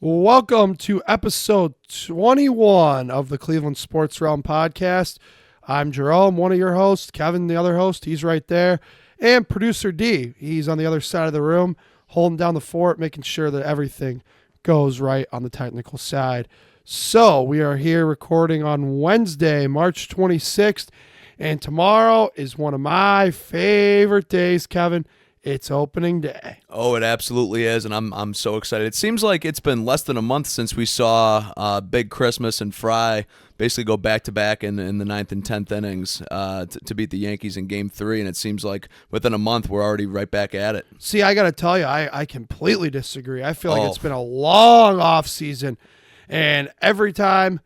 Welcome to episode 21 of the Cleveland Sports Realm podcast. I'm Jerome, one of your hosts. Kevin, the other host, he's right there. And producer D, he's on the other side of the room, holding down the fort, making sure that everything goes right on the technical side. So we are here recording on Wednesday, March 26th, and tomorrow is one of my favorite days, Kevin. It's opening day. Oh, it absolutely is, and I'm so excited. It seems like it's been less than a month since we saw Big Christmas and Fry basically go back-to-back in the 9th and 10th innings to beat the Yankees in Game 3, and it seems like within a month we're already right back at it. See, I got to tell you, I completely disagree. I feel like it's been a long off season, and every time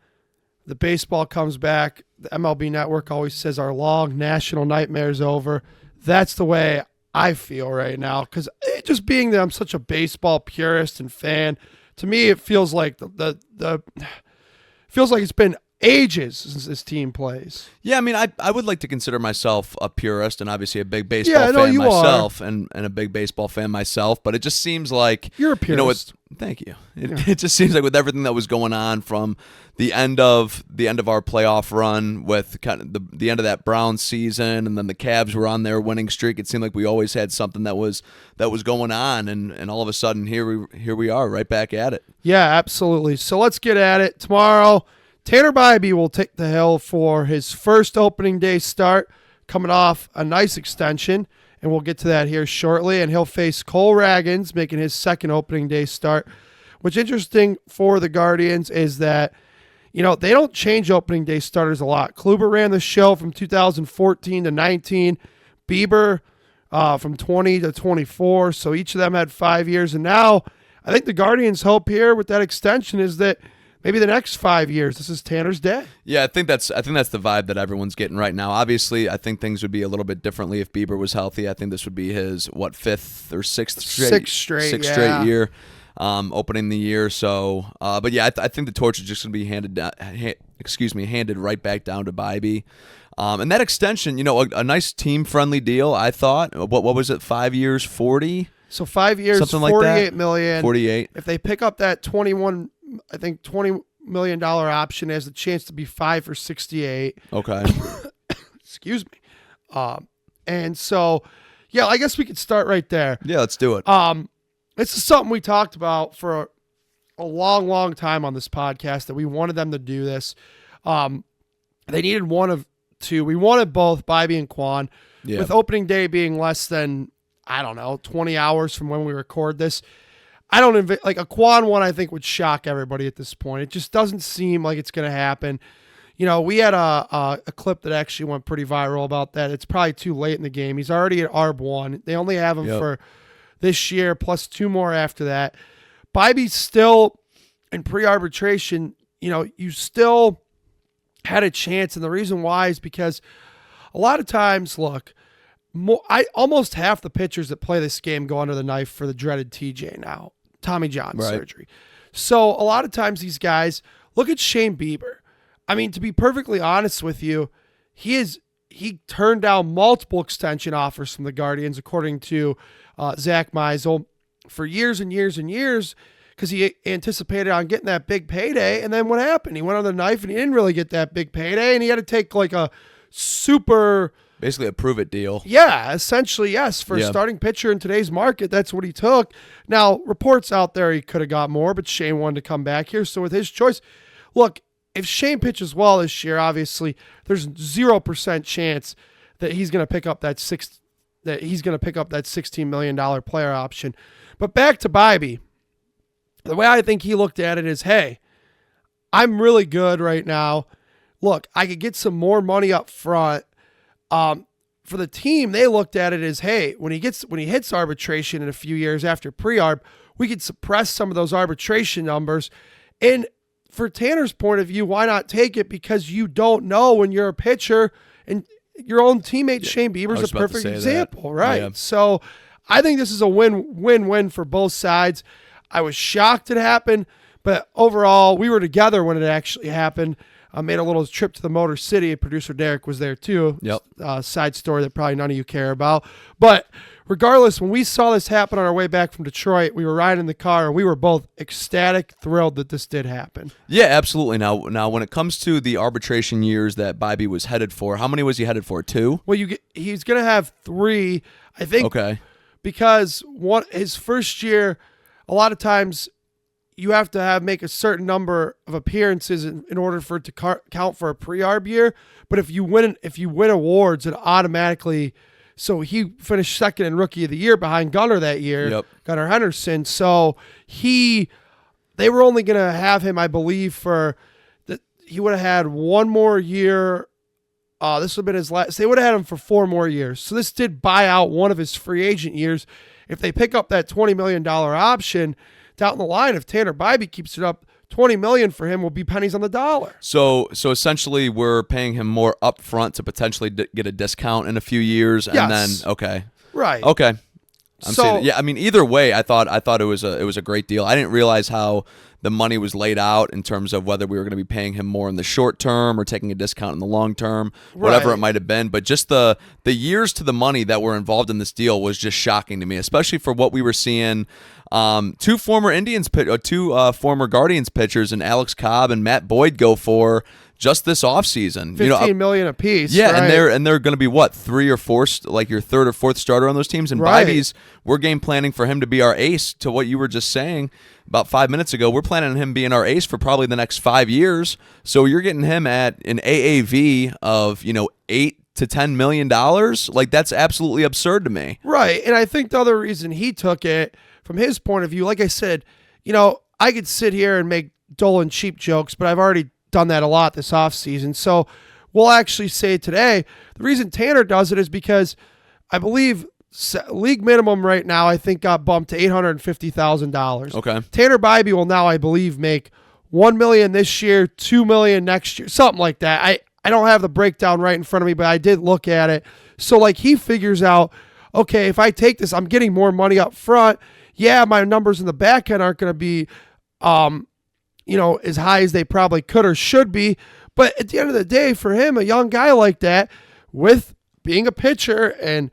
the baseball comes back, the MLB Network always says our long national nightmare's over. That's the way I feel right now, because just being that I'm such a baseball purist and fan, to me it feels like feels like it's been ages since this team plays. Yeah, I mean, I would like to consider myself a purist and obviously a big baseball fan you myself, and a big baseball fan myself, but it just seems like you're a purist. Thank you. It just seems like with everything that was going on from the end of our playoff run, with kind of the end of that Browns season, and then the Cavs were on their winning streak, it seemed like we always had something that was going on, and all of a sudden here we are right back at it. Yeah, absolutely. So let's get at it. Tomorrow, Tanner Bybee will take the hill for his first opening day start, coming off a nice extension, and we'll get to that here shortly. And he'll face Cole Ragans, making his second opening day start. What's interesting for the Guardians is that, you know, they don't change opening day starters a lot. Kluber ran the show from 2014 to 19, Bieber from 20 to 24, so each of them had 5 years. And now I think the Guardians' hope here with that extension is that maybe the next 5 years, this is Tanner's day. Yeah, I think that's the vibe that everyone's getting right now. Obviously, I think things would be a little bit differently if Bieber was healthy. I think this would be his fifth or sixth straight year, opening the year. So, but yeah, I think the torch is just going to be handed right back down to Bybee. And that extension, you know, a nice team-friendly deal. I thought. What was it? 5 years, 40. So 5 years, something $48 like that? million. 48. If they pick up that $20 million option, has the chance to be 5 for 68. Okay. Excuse me. And so, yeah, I guess we could start right there. Yeah, let's do it. This is something we talked about for a long, long time on this podcast, that we wanted them to do this. They needed one of two. We wanted both Bybee and Quan. Yeah. With opening day being less than, 20 hours from when we record this, I don't like a Quan one. I think would shock everybody at this point. It just doesn't seem like it's going to happen. You know, we had a clip that actually went pretty viral about that. It's probably too late in the game. He's already at ARB 1. They only have him for this year plus 2 more after that. Bybee's still in pre-arbitration. You know, you still had a chance, and the reason why is because a lot of times, look, almost half the pitchers that play this game go under the knife for the dreaded TJ now, Tommy John surgery. So a lot of times these guys, look at Shane Bieber. I mean, to be perfectly honest with you, he turned down multiple extension offers from the Guardians, according to Zach Meisel, for years and years and years, because he anticipated on getting that big payday. And then what happened? He went on the knife and he didn't really get that big payday, and he had to take like a super... Basically a prove-it deal. Yeah, essentially, yes. For a starting pitcher in today's market, that's what he took. Now, reports out there he could have got more, but Shane wanted to come back here. So with his choice, look, if Shane pitches well this year, obviously, there's 0% chance that he's going to pick up that $16 million player option. But back to Bybee, the way I think he looked at it is, hey, I'm really good right now. Look, I could get some more money up front. For the team, they looked at it as, hey, when he hits arbitration in a few years after pre-arb, we could suppress some of those arbitration numbers. And for Tanner's point of view, why not take it? Because you don't know when you're a pitcher, and your own teammate Shane Bieber's a perfect example, right? Yeah. So I think this is a win-win-win for both sides. I was shocked it happened, but overall, we were together when it actually happened. I made a little trip to the Motor City. Producer Derek was there too. Yep. Side story that probably none of you care about. But regardless, when we saw this happen on our way back from Detroit, we were riding in the car and we were both ecstatic, thrilled that this did happen. Yeah, absolutely. Now, when it comes to the arbitration years that Bybee was headed for, how many was he headed for? 2? Well, he's going to have 3, I think. Okay. Because his first year, a lot of times you have to make a certain number of appearances in order for it to count for a pre-arb year. But if you win awards, it automatically. So he finished second in Rookie of the Year behind Gunnar that year, Gunnar Henderson. So they were only going to have him, I believe, he would have had 1 more year. This would have been his last. They would have had him for 4 more years. So this did buy out one of his free agent years. If they pick up that $20 million option down the line, if Tanner Bybee keeps it up, $20 million for him will be pennies on the dollar. So essentially, we're paying him more upfront to potentially get a discount in a few years, and then right, okay. I'm saying, yeah. I mean, either way, I thought it was a great deal. I didn't realize how the money was laid out in terms of whether we were going to be paying him more in the short term or taking a discount in the long term, whatever it might have been. But just the years to the money that were involved in this deal was just shocking to me, especially for what we were seeing. 2 former former Guardians pitchers, and Alex Cobb and Matt Boyd go for just this offseason. $15 million apiece. Yeah, right. and they're going to be what, 3 or 4, like your 3rd or 4th starter on those teams. And Bybee's, we're game planning for him to be our ace. To what you were just saying about 5 minutes ago, we're planning on him being our ace for probably the next 5 years. So you're getting him at an AAV of $8 to $10 million. Like, that's absolutely absurd to me. Right, and I think the other reason he took it, from his point of view, like I said, I could sit here and make dull and cheap jokes, but I've already done that a lot this offseason. So we'll actually say today, the reason Tanner does it is because I believe league minimum right now, I think, got bumped to $850,000. Okay. Tanner Bybee will now, I believe, make $1 million this year, $2 million next year, something like that. I don't have the breakdown right in front of me, but I did look at it. So like he figures out, okay, if I take this, I'm getting more money up front. Yeah, my numbers in the back end aren't going to be, as high as they probably could or should be. But at the end of the day, for him, a young guy like that, with being a pitcher, and,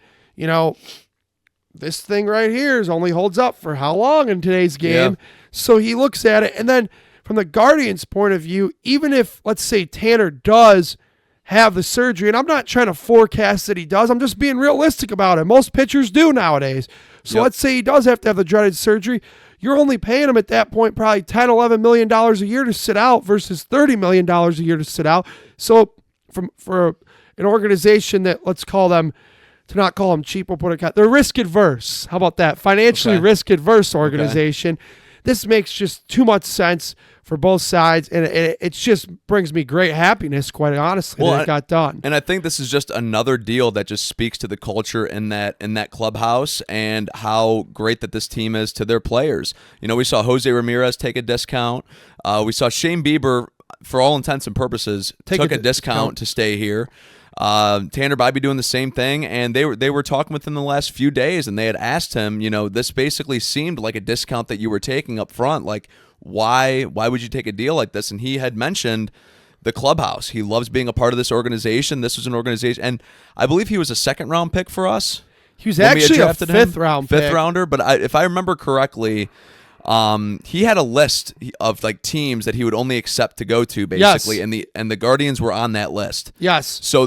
this thing right here only holds up for how long in today's game? Yeah. So he looks at it. And then from the Guardians' point of view, even if, let's say, Tanner does have the surgery, and I'm not trying to forecast that he does, I'm just being realistic about it. Most pitchers do nowadays. So let's say he does have to have the dreaded surgery. You're only paying him at that point probably $10, $11 million a year to sit out versus $30 million a year to sit out. So for an organization that, let's call them, to not call them cheap, we'll put it, they're risk adverse. How about that? Financially risk adverse organization. Okay. This makes just too much sense for both sides, and it just brings me great happiness, quite honestly, that it got done. And I think this is just another deal that just speaks to the culture in that clubhouse and how great that this team is to their players. We saw Jose Ramirez take a discount. We saw Shane Bieber, for all intents and purposes, took a discount to stay here. Tanner Bybee doing the same thing, and they were talking with him the last few days, and they had asked him, this basically seemed like a discount that you were taking up front. Like, why would you take a deal like this? And he had mentioned the clubhouse. He loves being a part of this organization. This was an organization, and I believe he was a 2nd-round pick for us. He was actually a 5th-round pick. 5th rounder, but if I remember correctly, he had a list of like teams that he would only accept to go to, basically, and the Guardians were on that list. Yes. So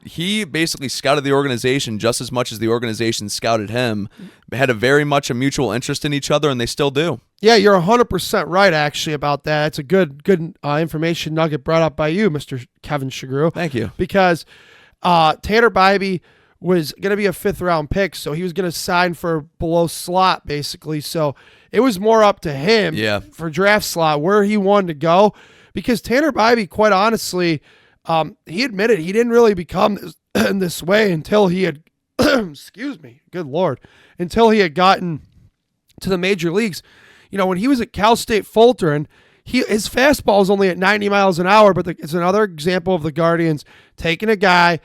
he basically scouted the organization just as much as the organization scouted him. They had very much a mutual interest in each other, and they still do. Yeah, you're 100% right, actually, about that. It's a good information nugget brought up by you, Mr. Kevin Shagru. Thank you. Because Tanner Bybee was going to be a 5th-round pick, so he was going to sign for below slot, basically. So it was more up to him for draft slot where he wanted to go, because Tanner Bybee, quite honestly, he admitted he didn't really become this way until he had, excuse me, good Lord, until he had gotten to the major leagues. When he was at Cal State Fulton, his fastball is only at 90 miles an hour, but it's another example of the Guardians taking a guy,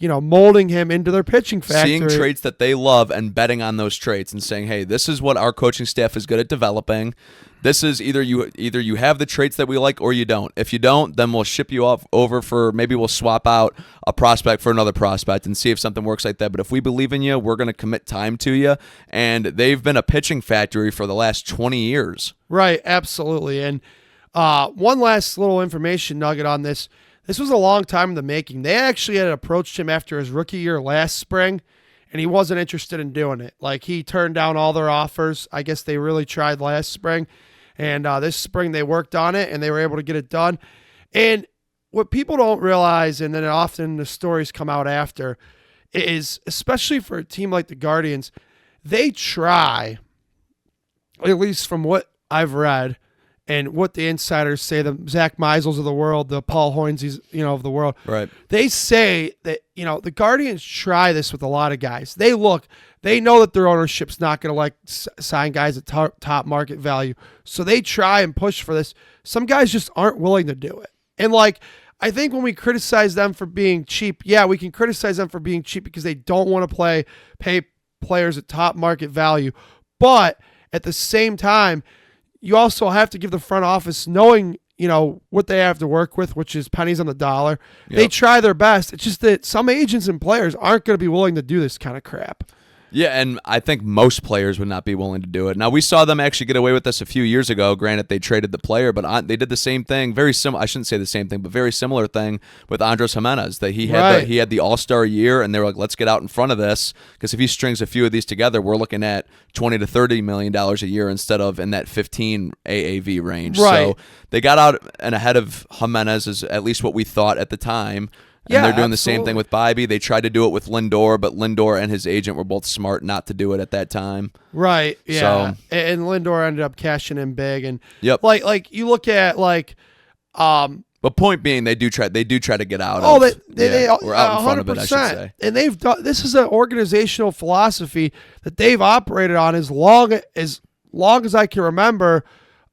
molding him into their pitching factory. Seeing traits that they love and betting on those traits and saying, hey, this is what our coaching staff is good at developing. This is either you have the traits that we like or you don't. If you don't, then we'll ship you off over for, maybe we'll swap out a prospect for another prospect and see if something works like that. But if we believe in you, we're going to commit time to you. And they've been a pitching factory for the last 20 years. Right, absolutely. And one last little information nugget on this. This was a long time in the making. They actually had approached him after his rookie year last spring, and he wasn't interested in doing it. Like, he turned down all their offers. I guess they really tried last spring. And this spring they worked on it, and they were able to get it done. And what people don't realize, and then often the stories come out after, is especially for a team like the Guardians, they try, at least from what I've read and what the insiders say, the Zach Meisels of the world, the Paul Hoynes, of the world, right? They say that, the Guardians try this with a lot of guys. They know that their ownership's not going to sign guys at top market value. So they try and push for this. Some guys just aren't willing to do it. And I think when we criticize them for being cheap, yeah, we can criticize them for being cheap because they don't want to pay players at top market value. But at the same time, you also have to give the front office, knowing, what they have to work with, which is pennies on the dollar. Yep. They try their best. It's just that some agents and players aren't going to be willing to do this kind of crap. Yeah, and I think most players would not be willing to do it. Now, we saw them actually get away with this a few years ago. Granted, they traded the player, but they did the same thing. Very similar. I shouldn't say the same thing, but very similar thing with Andres Jimenez. That he had the All-Star year, and they were like, let's get out in front of this, because if he strings a few of these together, we're looking at $20 to $30 million a year instead of in that 15 AAV range. Right. So they got out and ahead of Jimenez, is at least what we thought at the time. And they're doing the same thing with Bybee. They tried to do it with Lindor, but Lindor and his agent were both smart not to do it at that time. Right. Yeah. So, and Lindor ended up cashing in big. And yep. Like you look at but point being, they do try to get out. We're out in front of it, I should say. And they've done. This is an organizational philosophy that they've operated on as long as I can remember.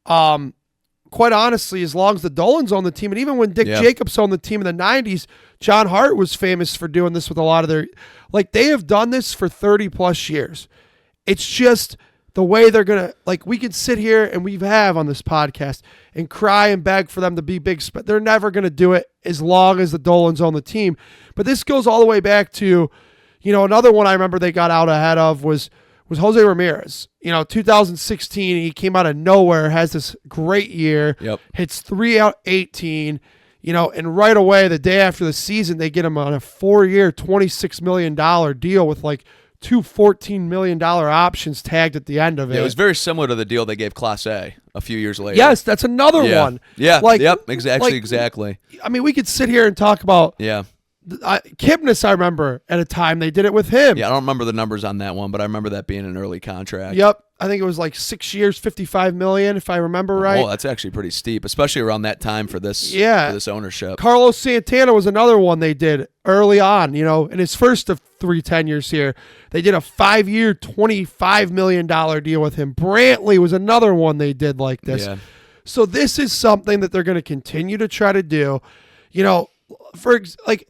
Quite honestly, as long as the Dolans owned the team, and even when Dick Jacobs owned the team in the 90s, John Hart was famous for doing this with a lot of their, they have done this for 30 plus years. It's just the way they're going to, we could sit here and we have on this podcast and cry and beg for them to be big, but they're never going to do it as long as the Dolans own the team. But this goes all the way back to, another one I remember they got out ahead of was Jose Ramirez. 2016, he came out of nowhere, has this great year, hits 3 out 18, and right away, the day after the season, they get him on a 4-year, $26 million deal with two $14 million options tagged at the end of it. Yeah, it was very similar to the deal they gave Class A a few years later. Yes, that's another one. Yeah, exactly. I mean, we could sit here and talk about Kipnis, I remember at a time they did it with him. Yeah, I don't remember the numbers on that one, but I remember that being an early contract. Yep. I think it was 6 years, $55 million, if I remember right. Oh, that's actually pretty steep, especially around that time for this ownership. Carlos Santana was another one they did early on, in his first of 3 tenures here. They did a 5-year, $25 million deal with him. Brantley was another one they did like this. Yeah. So this is something that they're going to continue to try to do. To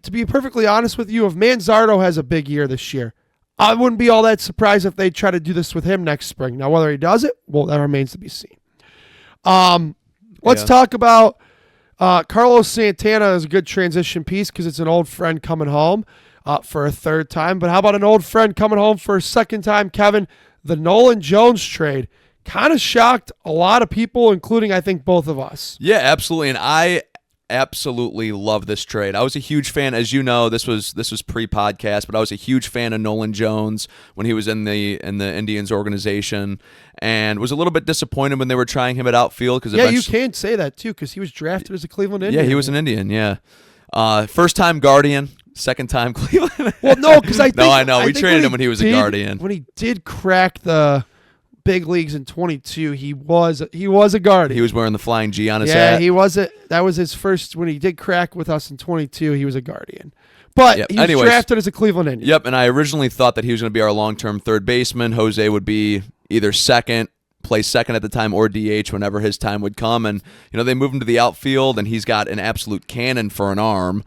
be perfectly honest with you, if Manzardo has a big year this year, I wouldn't be all that surprised if they try to do this with him next spring. Now, whether he does it, well, that remains to be seen. Let's talk about Carlos Santana is a good transition piece because it's an old friend coming home for a third time. But how about an old friend coming home for a second time, Kevin? The Nolan Jones trade kind of shocked a lot of people, including, I think, both of us. Yeah, absolutely. And I absolutely love this trade. I was a huge fan, as you know, this was pre-podcast, but I was a huge fan of Nolan Jones when he was in the Indians organization, and was a little bit disappointed when they were trying him at outfield. You can say that too, because he was drafted as a Cleveland Indian. Yeah, he was an Indian. Yeah, first time Guardian, second time Cleveland. Well, no, because I know we traded him when he was a Guardian. When he did crack the big leagues in 22, he was a Guardian. He was wearing the flying G on his hat. Yeah, he was that was his first, when he did crack with us in 22, he was a Guardian. But he was drafted as a Cleveland Indian. Yep, and I originally thought that he was going to be our long-term third baseman. Jose would be either play second at the time, or DH whenever his time would come. And they moved him to the outfield, and he's got an absolute cannon for an arm.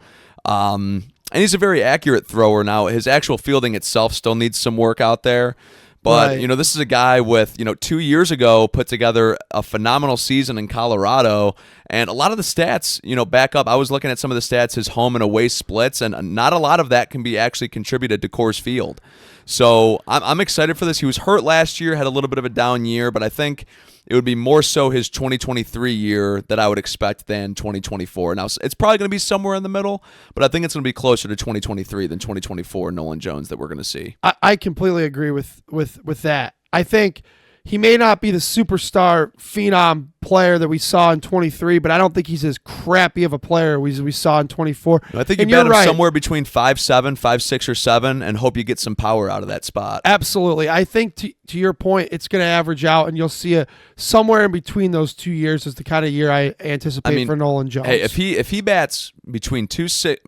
And he's a very accurate thrower now. His actual fielding itself still needs some work out there. But, Right. this is a guy with, 2 years ago put together a phenomenal season in Colorado. And a lot of the stats, back up. I was looking at some of the stats, his home and away splits, and not a lot of that can be actually contributed to Coors Field. So I'm excited for this. He was hurt last year, had a little bit of a down year, but I think it would be more so his 2023 year that I would expect than 2024. Now, it's probably going to be somewhere in the middle, but I think it's going to be closer to 2023 than 2024 Nolan Jones that we're going to see. I completely agree with that. I think he may not be the superstar phenom player that we saw in 23, but I don't think he's as crappy of a player as we saw in 24. I think you bet him somewhere between 5'7", 5'6", or 7, and hope you get some power out of that spot. Absolutely. I think to your point, it's going to average out, and you'll see somewhere in between those 2 years is the kind of year I anticipate for Nolan Jones. Hey, if he bats between 250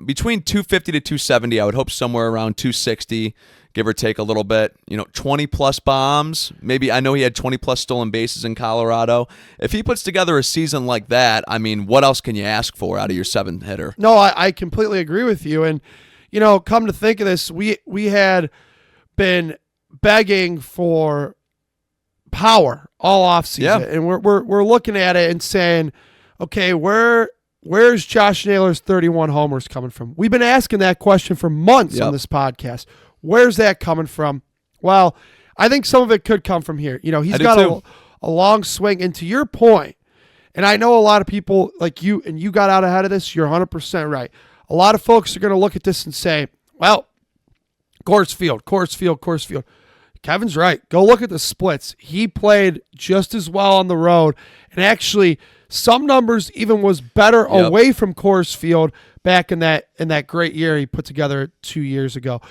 to 270, I would hope somewhere around 260. Give or take a little bit, 20-plus bombs. Maybe I know he had 20-plus stolen bases in Colorado. If he puts together a season like that, what else can you ask for out of your 7th hitter? No, I completely agree with you. And, come to think of this, we had been begging for power all offseason. Yeah. And we're looking at it and saying, okay, where's Josh Naylor's 31 homers coming from? We've been asking that question for months on this podcast. Where's that coming from? Well, I think some of it could come from here. He's got a long swing. And to your point, and I know a lot of people like you, and you got out ahead of this, you're 100% right. A lot of folks are going to look at this and say, well, Coors Field. Kevin's right. Go look at the splits. He played just as well on the road. And actually, some numbers even was better away from Coors Field back in that great year he put together 2 years ago.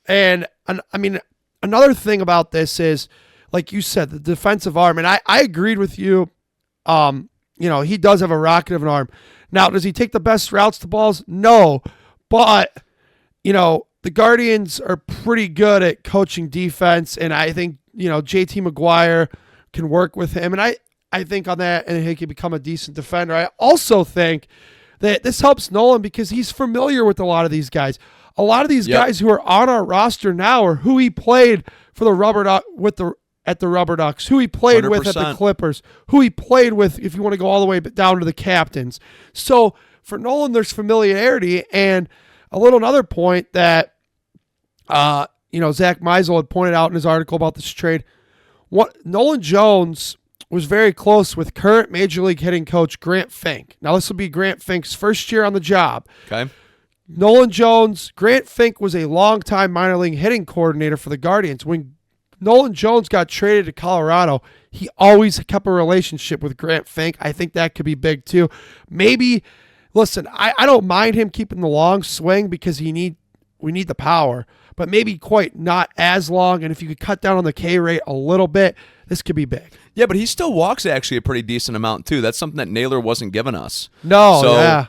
And another thing about this is, like you said, the defensive arm. And I agreed with you. He does have a rocket of an arm. Now, does he take the best routes to balls? No. But, the Guardians are pretty good at coaching defense. And I think, JT McGuire can work with him. And I think on that, and he can become a decent defender. I also think that this helps Nolan because he's familiar with a lot of these guys. A lot of these guys who are on our roster now are who he played for the at the Rubber Ducks, who he played 100%. with at the Clippers, who he played with if you want to go all the way down to the captains. So for Nolan, there's familiarity. And another point that Zach Meisel had pointed out in his article about this trade, Nolan Jones was very close with current Major League hitting coach Grant Fink. Now, this will be Grant Fink's first year on the job. Okay. Grant Fink was a longtime minor league hitting coordinator for the Guardians. When Nolan Jones got traded to Colorado, he always kept a relationship with Grant Fink. I think that could be big too. Maybe, listen, I don't mind him keeping the long swing because we need the power, but maybe quite not as long. And if you could cut down on the K rate a little bit, this could be big. Yeah, but he still walks actually a pretty decent amount too. That's something that Naylor wasn't giving us. No, so, yeah.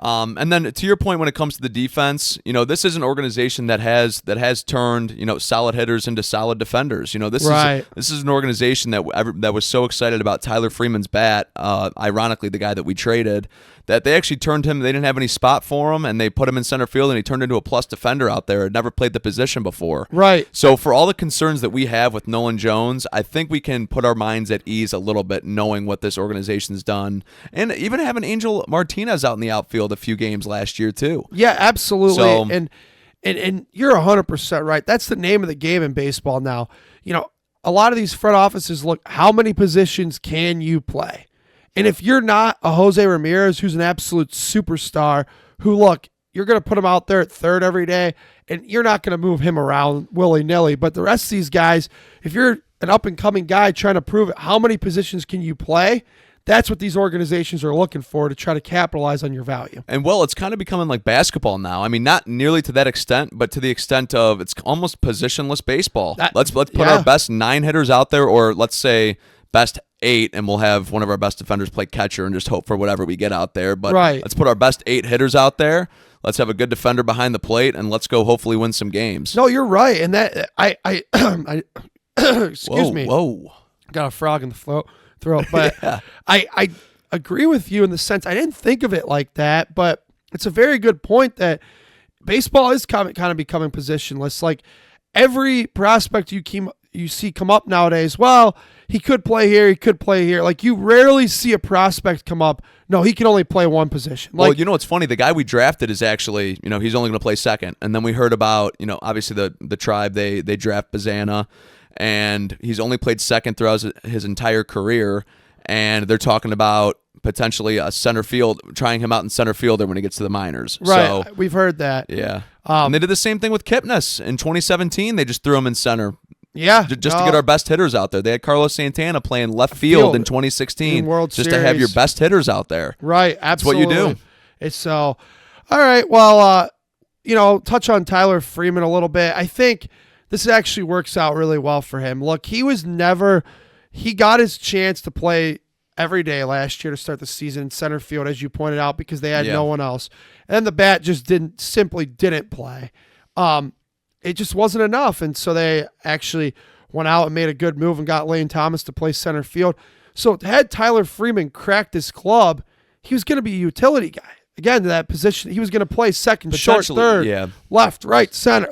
And then to your point, when it comes to the defense, this is an organization that has turned solid hitters into solid defenders. This is an organization that was so excited about Tyler Freeman's bat. Ironically, the guy that we traded, that they actually turned him. They didn't have any spot for him, and they put him in center field, and he turned into a plus defender out there. Had never played the position before. Right. So for all the concerns that we have with Nolan Jones, I think we can put our minds at ease a little bit, knowing what this organization's done, and even having Angel Martinez out in the outfield a few games last year too. Yeah, absolutely. So, and you're 100% right. That's the name of the game in baseball now. A lot of these front offices look, how many positions can you play? And if you're not a Jose Ramirez, who's an absolute superstar, you're going to put him out there at third every day, and you're not going to move him around willy-nilly. But the rest of these guys, if you're an up-and-coming guy trying to prove it, how many positions can you play? That's what these organizations are looking for to try to capitalize on your value. And, it's kind of becoming like basketball now. I mean, not nearly to that extent, but to the extent of it's almost positionless baseball. Let's put our best 9 hitters out there, or let's say best 8, and we'll have one of our best defenders play catcher and just hope for whatever we get out there. But let's put our best 8 hitters out there. Let's have a good defender behind the plate, and let's go hopefully win some games. No, you're right. And that I excuse me. Whoa. Got a frog in the throat. But yeah. I agree with you in the sense I didn't think of it like that, but it's a very good point that baseball is kind of becoming positionless. Like every prospect you see come up nowadays, well, he could play here, he could play here. Like you rarely see a prospect come up, no, he can only play one position. Like, well, you know what's funny? The guy we drafted is actually, he's only going to play second. And then we heard about, obviously the Tribe, they draft Bazana, and he's only played second throughout his entire career. And they're talking about potentially a center field, trying him out in center fielder when he gets to the minors. Right, so, we've heard that. Yeah. And they did the same thing with Kipnis. In 2017, they just threw him in center. Yeah. Just to get our best hitters out there. They had Carlos Santana playing left field in 2016 World just Series. to have your best hitters out there. Right, absolutely. That's what you do. It's so, all right, well, touch on Tyler Freeman a little bit. I think this actually works out really well for him. Look, he got his chance to play every day last year to start the season in center field, as you pointed out, because they had no one else. And the bat just simply didn't play. It just wasn't enough. And so they actually went out and made a good move and got Lane Thomas to play center field. So had Tyler Freeman cracked his club, he was going to be a utility guy. Again, to that position, he was going to play second, short, third, left, right, center.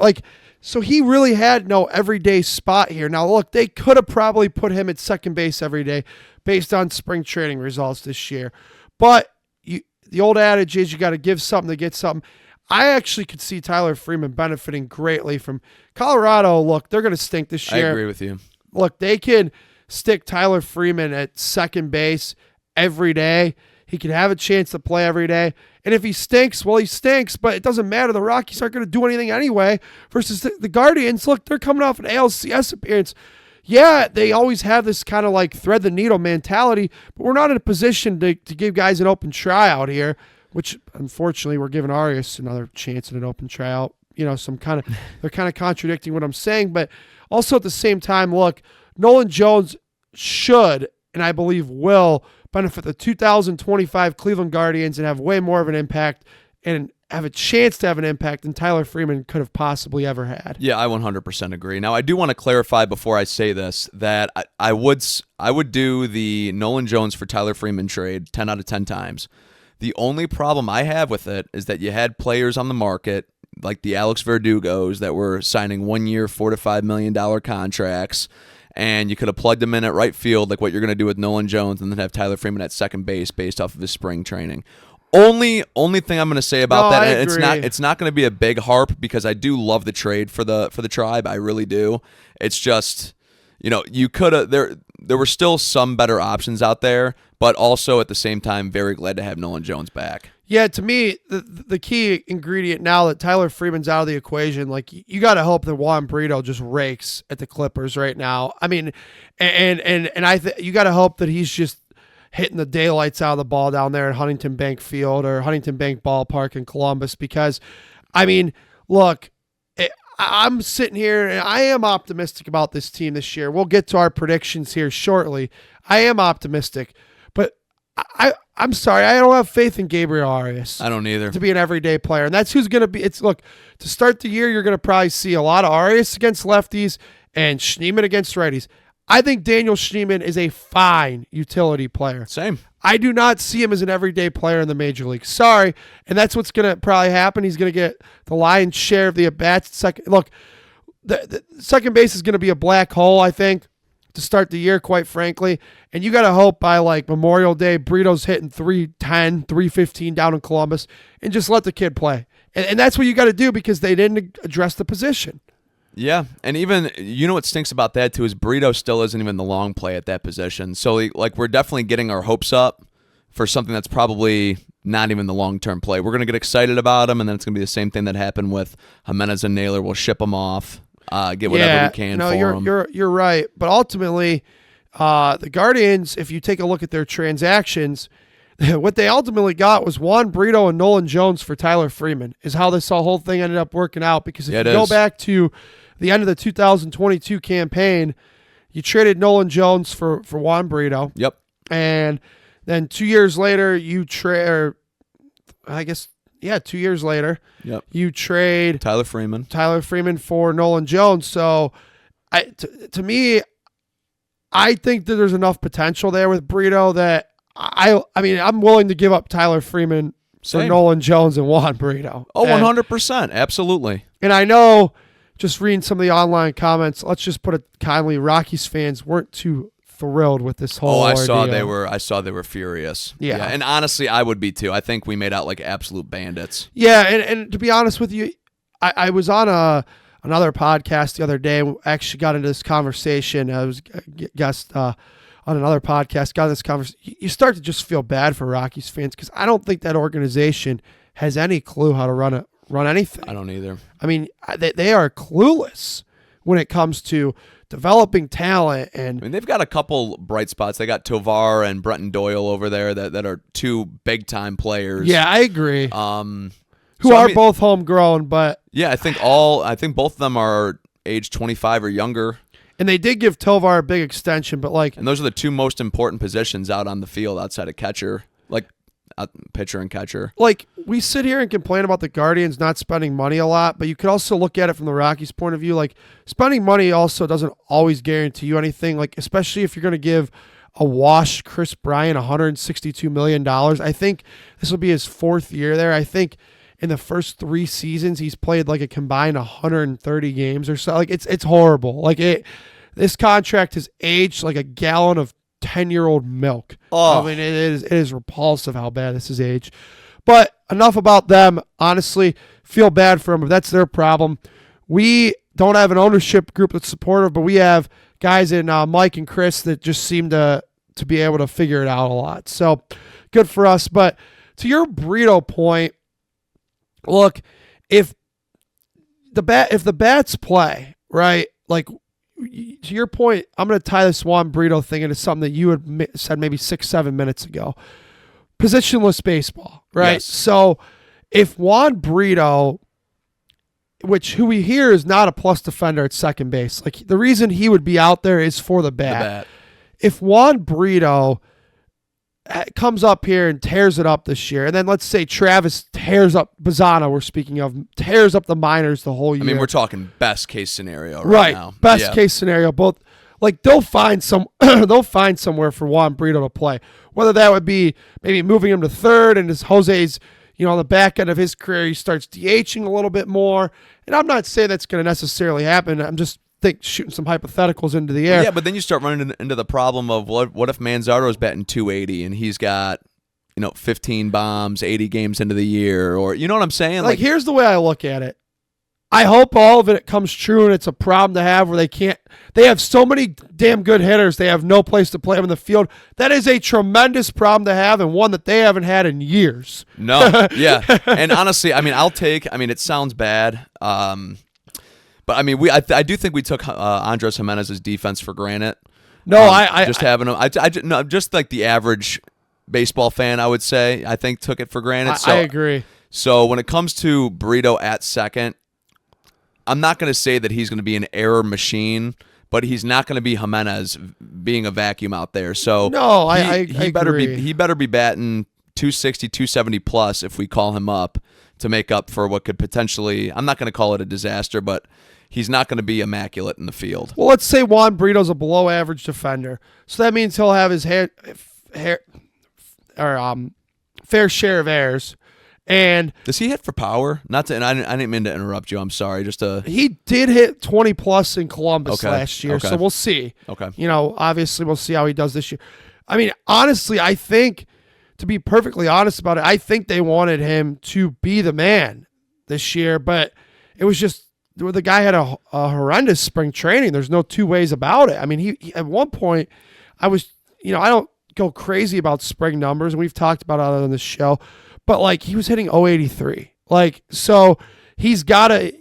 So he really had no everyday spot here. Now, look, they could have probably put him at second base every day based on spring training results this year. But the old adage is you got to give something to get something. I actually could see Tyler Freeman benefiting greatly from Colorado. Look, they're going to stink this year. I agree with you. Look, they can stick Tyler Freeman at second base every day. He can have a chance to play every day. And if he stinks, well, he stinks, but it doesn't matter. The Rockies aren't going to do anything anyway. Versus the Guardians, look, they're coming off an ALCS appearance. Yeah, they always have this kind of like thread the needle mentality, but we're not in a position to give guys an open tryout here, which unfortunately we're giving Arias another chance at an open tryout. They're kind of contradicting what I'm saying, but also at the same time, look, Nolan Jones should, and I believe will, benefit the 2025 Cleveland Guardians and have way more of an impact and have a chance to have an impact than Tyler Freeman could have possibly ever had. Yeah, I 100% agree. Now, I do want to clarify before I say this that I would do the Nolan Jones for Tyler Freeman trade 10 out of 10 times. The only problem I have with it is that you had players on the market like the Alex Verdugos that were signing 1 year, $4 to $5 million contracts, and you could have plugged them in at right field like what you're going to do with Nolan Jones and then have Tyler Freeman at second base based off of his spring training. Only thing I'm going to say about that, and it's not going to be a big harp because I do love the trade for the Tribe. I really do. It's just, you could have there were still some better options out there, but also at the same time very glad to have Nolan Jones back. Yeah, to me, the key ingredient now that Tyler Freeman's out of the equation, like you got to hope that Juan Brito just rakes at the Clippers right now. I mean, and you got to hope that he's just hitting the daylights out of the ball down there at Huntington Bank Field or Huntington Bank Ballpark in Columbus because, I mean, look, I'm sitting here and I am optimistic about this team this year. We'll get to our predictions here shortly. I am optimistic, but I'm sorry, I don't have faith in Gabriel Arias. I don't either. To be an everyday player. And that's who's going to be. Look, to start the year, you're going to probably see a lot of Arias against lefties and Schneemann against righties. I think Daniel Schneemann is a fine utility player. Same. I do not see him as an everyday player in the major league. Sorry. And that's what's going to probably happen. He's going to get the lion's share of the at-bats. Look, the second base is going to be a black hole, I think, to start the year, quite frankly. And you got to hope by like Memorial Day, Brito's hitting 310, 315 down in Columbus, and just let the kid play. And that's what you got to do because they didn't address the position. Yeah, and even, what stinks about that too is Brito still isn't even the long play at that position. So like we're definitely getting our hopes up for something that's probably not even the long-term play. We're going to get excited about him, and then it's going to be the same thing that happened with Jimenez and Naylor. We'll ship them off. Get whatever we can for them. You're right. But ultimately, the Guardians, if you take a look at their transactions, what they ultimately got was Juan Brito and Nolan Jones for Tyler Freeman is how this whole thing ended up working out. Because if you go back to the end of the 2022 campaign, you traded Nolan Jones for Juan Brito. Yep. And then 2 years later, 2 years later, yep, you trade Tyler Freeman for Nolan Jones. So, to me, I think that there's enough potential there with Brito that I'm willing to give up Tyler Freeman for Nolan Jones and Juan Brito. Oh, 100%. Absolutely. And I know, just reading some of the online comments, let's just put it kindly, Rockies fans weren't too thrilled with this whole ordeal. I saw they were furious. Yeah. And honestly, I would be too. I think we made out like absolute bandits. Yeah, and to be honest with you, I was on another podcast the other day. We actually got into this conversation. I was a guest on another podcast, got this conversation. You start to just feel bad for Rockies fans because I don't think that organization has any clue how to run anything. I don't either. I mean, they are clueless when it comes to developing talent. And I mean, they've got a couple bright spots. They got Tovar and Brenton Doyle over there that are two big-time players. Yeah, I agree. Who So, are I mean, both homegrown, but yeah, I think both of them are age 25 or younger. and they did give Tovar a big extension, but like, And those are the two most important positions out on the field outside of catcher, like pitcher and catcher. like we sit here and complain about the Guardians not spending money a lot, but you could also look at it from the Rockies' point of view. Like, spending money also doesn't always guarantee you anything. Like, especially if you're going to give a wash Chris Bryant $162 million. I think this will be his fourth year there. I think in the first 3 seasons he's played like a combined 130 games or so. Like, it's horrible. Like, this contract has aged like a gallon of 10-year-old milk. Oh. I mean, it is repulsive how bad this is aged. But enough about them. Honestly, feel bad for them, but that's their problem. We don't have an ownership group that's supportive, but we have guys in Mike and Chris that just seem to be able to figure it out a lot. So good for us. But to your Brito point, look, if the bats play, right, like, to your point, I'm going to tie this Juan Brito thing into something that you had said maybe 6-7 minutes ago. Positionless baseball, right? Yes. So if Juan Brito, who we hear is not a plus defender at second base, like, the reason he would be out there is for the bat. If Juan Brito comes up here and tears it up this year, and then let's say Travis tears up Bazzana, we're speaking of, tears up the minors the whole year. I mean, we're talking best case scenario right now. Best case scenario. Both, like, they'll find somewhere for Juan Brito to play. Whether that would be maybe moving him to third, and as Jose's, on the back end of his career, he starts DHing a little bit more. And I'm not saying that's going to necessarily happen. I'm just shooting some hypotheticals into the air. Yeah, but then you start running into the problem of what if Manzaro's batting 280 and he's got 15 bombs 80 games into the year, or you know what I'm saying? Like, here's the way I look at it. I hope all of it comes true and it's a problem to have where they have so many damn good hitters, they have no place to play them in the field. That is a tremendous problem to have, and one that they haven't had in years. No, yeah. And honestly, I mean, it sounds bad, but I mean, I do think we took Andres Jimenez's defense for granted. No, having him. Just like the average baseball fan, I would say, I think took it for granted. I agree. So when it comes to Brito at second, I'm not going to say that he's going to be an error machine, but he's not going to be Jimenez being a vacuum out there. So no, he better be batting 260, 270 plus if we call him up to make up for what could potentially, I'm not going to call it a disaster, but he's not going to be immaculate in the field. Well, let's say Juan Brito's a below average defender. So that means he'll have his fair share of errors. And does he hit for power? I didn't mean to interrupt you. I'm sorry. He did hit 20 plus in Columbus last year, so we'll see. Okay. Obviously we'll see how he does this year. I mean, honestly, I think, to be perfectly honest about it, I think they wanted him to be the man this year, but it was just the guy had a horrendous spring training. There's no two ways about it. I mean, he at one point, I don't go crazy about spring numbers, and we've talked about it on this show. But, like, he was hitting 083. Like, so he's got to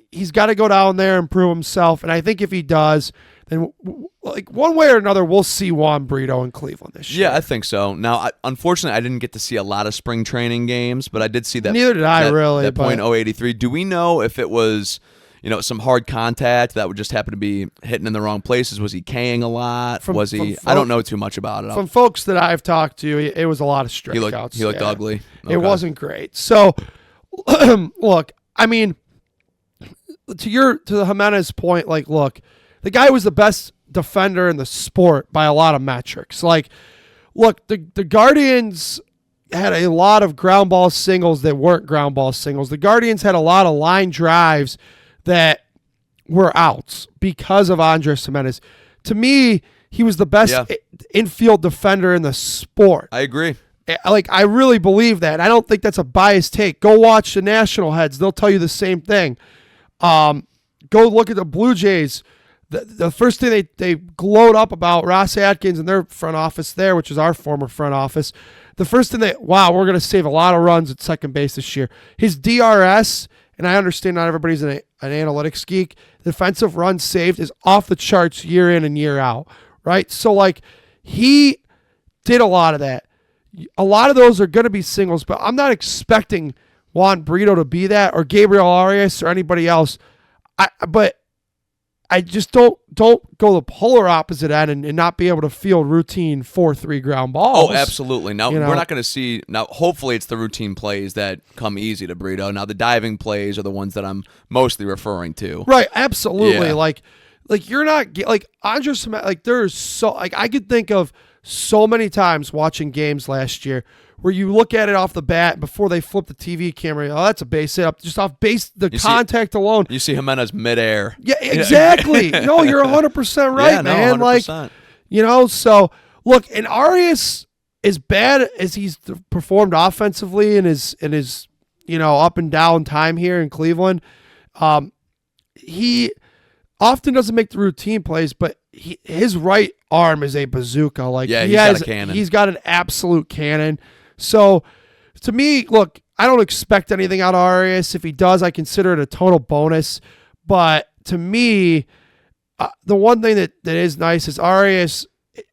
go down there and prove himself. And I think if he does, then, like, one way or another, we'll see Juan Brito in Cleveland this year. Yeah, I think so. Now, unfortunately, I didn't get to see a lot of spring training games, but I did see that. Neither did I, really. That point 083. Do we know if it was, some hard contact that would just happen to be hitting in the wrong places? Was he K-ing a lot? I don't know too much about it. From folks that I've talked to, it was a lot of strikeouts. He looked ugly. Okay. It wasn't great. So, look, I mean, to the Jimenez point, like, look, the guy was the best defender in the sport by a lot of metrics. Like, look, the Guardians had a lot of ground ball singles that weren't ground ball singles. The Guardians had a lot of line drives that were outs because of Andres Gimenez. To me, he was the best infield defender in the sport. I agree. Like, I really believe that. I don't think that's a biased take. Go watch the National heads. They'll tell you the same thing. Go look at the Blue Jays. The first thing they glowed up about Ross Atkins and their front office there, which is our former front office, the first thing we're going to save a lot of runs at second base this year. His DRS, and I understand not everybody's an analytics geek, defensive runs saved is off the charts year in and year out, right? So, like, he did a lot of that. A lot of those are going to be singles, but I'm not expecting Juan Brito to be that or Gabriel Arias or anybody else. But I just don't go the polar opposite end and not be able to field routine 4-3 ground balls. Oh, absolutely. Now, we're not going to see – now, hopefully it's the routine plays that come easy to Brito. Now, the diving plays are the ones that I'm mostly referring to. Right, absolutely. Yeah. Like you're not – like, Andres, like, there's so – like, I could think of so many times watching games last year where you look at it off the bat before they flip the TV camera. Oh, that's a base hit up. Just off base, contact alone. You see Jimenez midair. Yeah, exactly. No, you're 100% right, man. 100%. Like, so look, and Arias, as bad as he's performed offensively in his up and down time here in Cleveland, he often doesn't make the routine plays, but his right arm is a bazooka. Like, he's got a cannon. He's got an absolute cannon. So, to me, look, I don't expect anything out of Arias. If he does, I consider it a total bonus. But to me, the one thing that is nice is Arias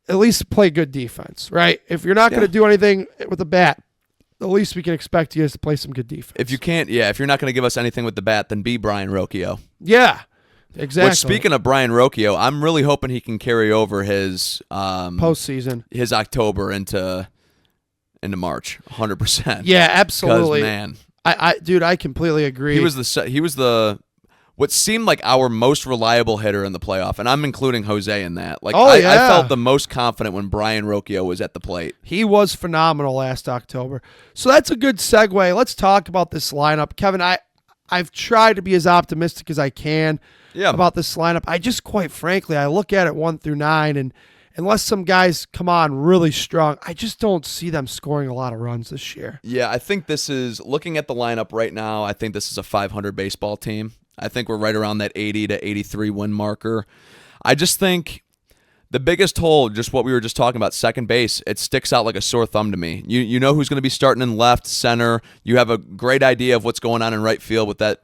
at least play good defense, right? If you're not going to do anything with the bat, the least we can expect you is to play some good defense. If you're not going to give us anything with the bat, then be Brian Rocchio. Yeah, exactly. Which, speaking of Brian Rocchio, I'm really hoping he can carry over his postseason, his October into March, 100%. Yeah, absolutely. Man, I completely agree. He was the what seemed like our most reliable hitter in the playoff, and I'm including Jose in that. Like, I felt the most confident when Brian Rocchio was at the plate. He was phenomenal last October. So that's a good segue. Let's talk about this lineup, Kevin. I've tried to be as optimistic as I can about this lineup. I just, quite frankly, I look at it 1 through 9, and unless some guys come on really strong, I just don't see them scoring a lot of runs this year. Yeah, I think this is, looking at the lineup right now, I think this is a 500 baseball team. I think we're right around that 80 to 83 win marker. I just think the biggest hole, just what we were just talking about, second base, it sticks out like a sore thumb to me. You know who's going to be starting in left, center. You have a great idea of what's going on in right field with that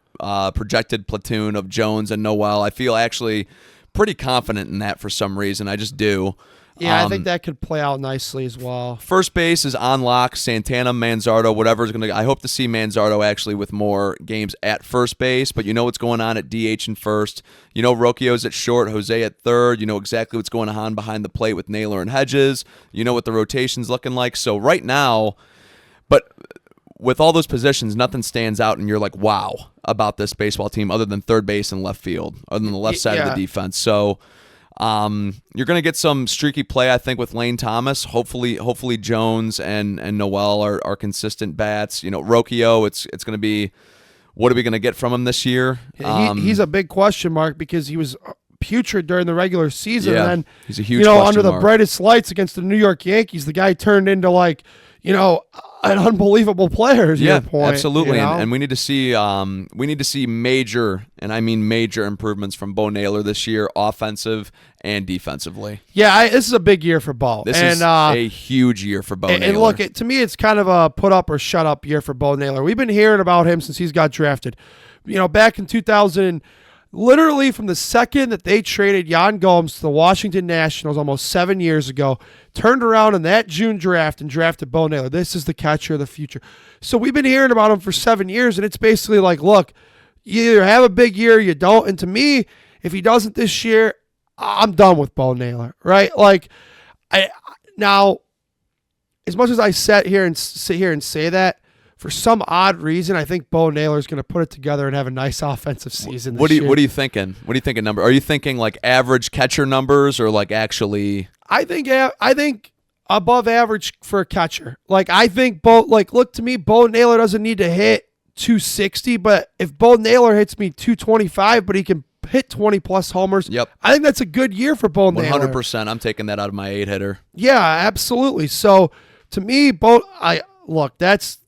projected platoon of Jones and Noel. I feel actually pretty confident in that for some reason. I just do. Yeah, I think that could play out nicely as well. First base is on lock. Santana, Manzardo, whatever is going to. I hope to see Manzardo actually with more games at first base, but you know what's going on at DH and first. You know Rocchio's at short, Jose at third. You know exactly what's going on behind the plate with Naylor and Hedges. You know what the rotation's looking like. So right now, but with all those positions, nothing stands out, and you're like, wow, about this baseball team other than third base and left field, other than the left side of the defense. So you're going to get some streaky play, I think, with Lane Thomas. Hopefully Jones and Noel are consistent bats. You know, Rocchio, it's going to be, what are we going to get from him this year? He's a big question mark because he was putrid during the regular season. Yeah, and then, he's a huge question under the mark. Brightest lights against the New York Yankees, the guy turned into an unbelievable player. Yeah, point, absolutely. And we need to see major, and I mean major, improvements from Bo Naylor this year, offensive and defensively. Yeah, this is a big year for Bo. This is a huge year for Bo Naylor. And look, to me, it's kind of a put up or shut up year for Bo Naylor. We've been hearing about him since he's got drafted. Back in 2000. Literally from the second that they traded Yan Gomes to the Washington Nationals almost 7 years ago, turned around in that June draft and drafted Bo Naylor. This is the catcher of the future. So we've been hearing about him for 7 years, and it's basically like, look, you either have a big year or you don't. And to me, if he doesn't this year, I'm done with Bo Naylor, right? Like, now, as much as I sit here and say that, for some odd reason, I think Bo Naylor is going to put it together and have a nice offensive season this year. What are you thinking? What are you thinking number? Are you thinking like average catcher numbers or like actually? I think above average for a catcher. Like, I think look, to me, Bo Naylor doesn't need to hit 260, but if Bo Naylor hits me 225, but he can hit 20-plus homers, yep, I think that's a good year for Bo Naylor. 100%. I'm taking that out of my 8-hitter. Yeah, absolutely. So, to me, that's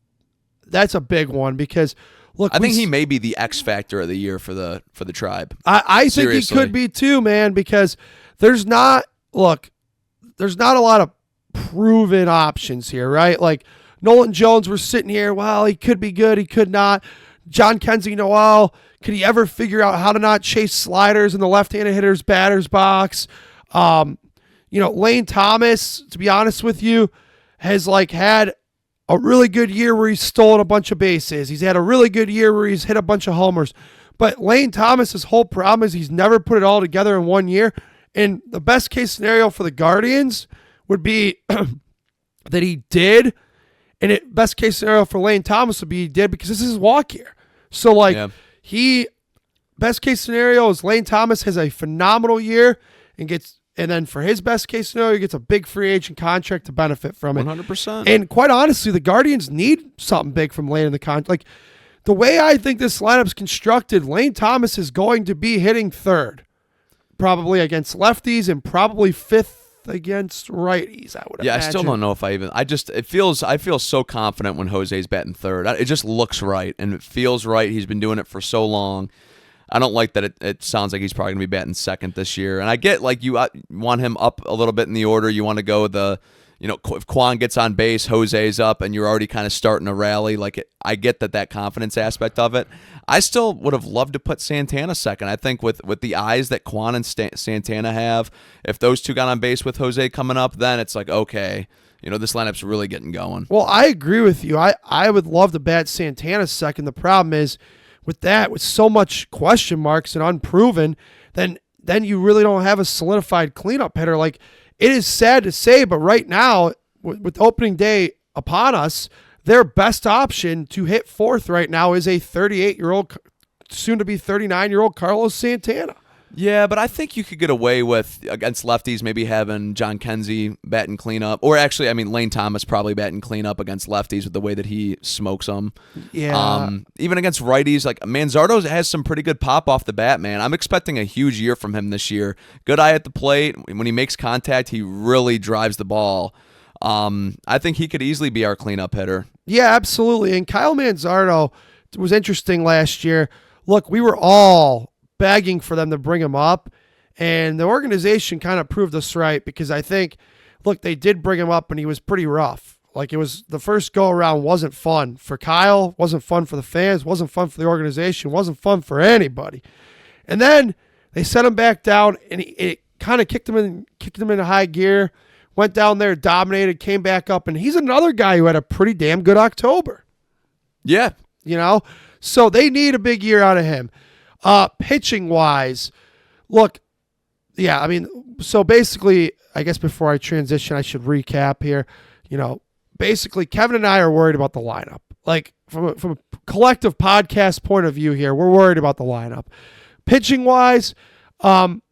a big one because, look, I think he may be the X factor of the year for the Tribe. I think he could be too, man, because there's not a lot of proven options here, right? Like Nolan Jones, we're sitting here, well, he could be good, he could not. John Kenzie Noel, could he ever figure out how to not chase sliders in the left-handed hitter's batter's box? Lane Thomas, to be honest with you, has had a really good year where he's stolen a bunch of bases. He's had a really good year where he's hit a bunch of homers. But Lane Thomas's whole problem is he's never put it all together in 1 year. And the best case scenario for the Guardians would be that he did. And best case scenario for Lane Thomas would be he did because this is his walk year. So best case scenario is Lane Thomas has a phenomenal year and then for his best case scenario, he gets a big free agent contract to benefit from it. 100%. And quite honestly, the Guardians need something big from Lane in the contract. Like, the way I think this lineup's constructed, Lane Thomas is going to be hitting third, probably against lefties and probably fifth against righties, I would imagine. Yeah, I still don't know if I feel so confident when Jose's batting third. It just looks right, and it feels right. He's been doing it for so long. I don't like that it sounds like he's probably going to be batting second this year. And I get you want him up a little bit in the order. You want to go if Quan gets on base, Jose's up, and you're already kind of starting a rally. I get that confidence aspect of it. I still would have loved to put Santana second. I think with the eyes that Quan and Santana have, if those two got on base with Jose coming up, then it's okay, this lineup's really getting going. Well, I agree with you. I would love to bat Santana second. The problem is, with so much question marks and unproven, then you really don't have a solidified cleanup hitter. Like, it is sad to say, but right now, with opening day upon us, their best option to hit fourth right now is a 38-year-old, soon-to-be 39-year-old Carlos Santana. Yeah, but I think you could get away with, against lefties, maybe having John Kenzie batting cleanup. Or actually, Lane Thomas probably batting cleanup against lefties with the way that he smokes them. Yeah. Even against righties, Manzardo has some pretty good pop off the bat, man. I'm expecting a huge year from him this year. Good eye at the plate. When he makes contact, he really drives the ball. I think he could easily be our cleanup hitter. Yeah, absolutely. And Kyle Manzardo was interesting last year. Look, we were all begging for them to bring him up, and the organization kind of proved us right because I think, look, they did bring him up and he was pretty rough. It was the first go around wasn't fun for Kyle, wasn't fun for the fans, wasn't fun for the organization, wasn't fun for anybody. And then they set him back down, and it kind of kicked him into high gear, went down there, dominated, came back up, and he's another guy who had a pretty damn good October. Yeah. So they need a big year out of him. Pitching wise, look, so basically, I guess before I transition, I should recap here. Basically, Kevin and I are worried about the lineup. From a collective podcast point of view here, we're worried about the lineup. Pitching wise, I'm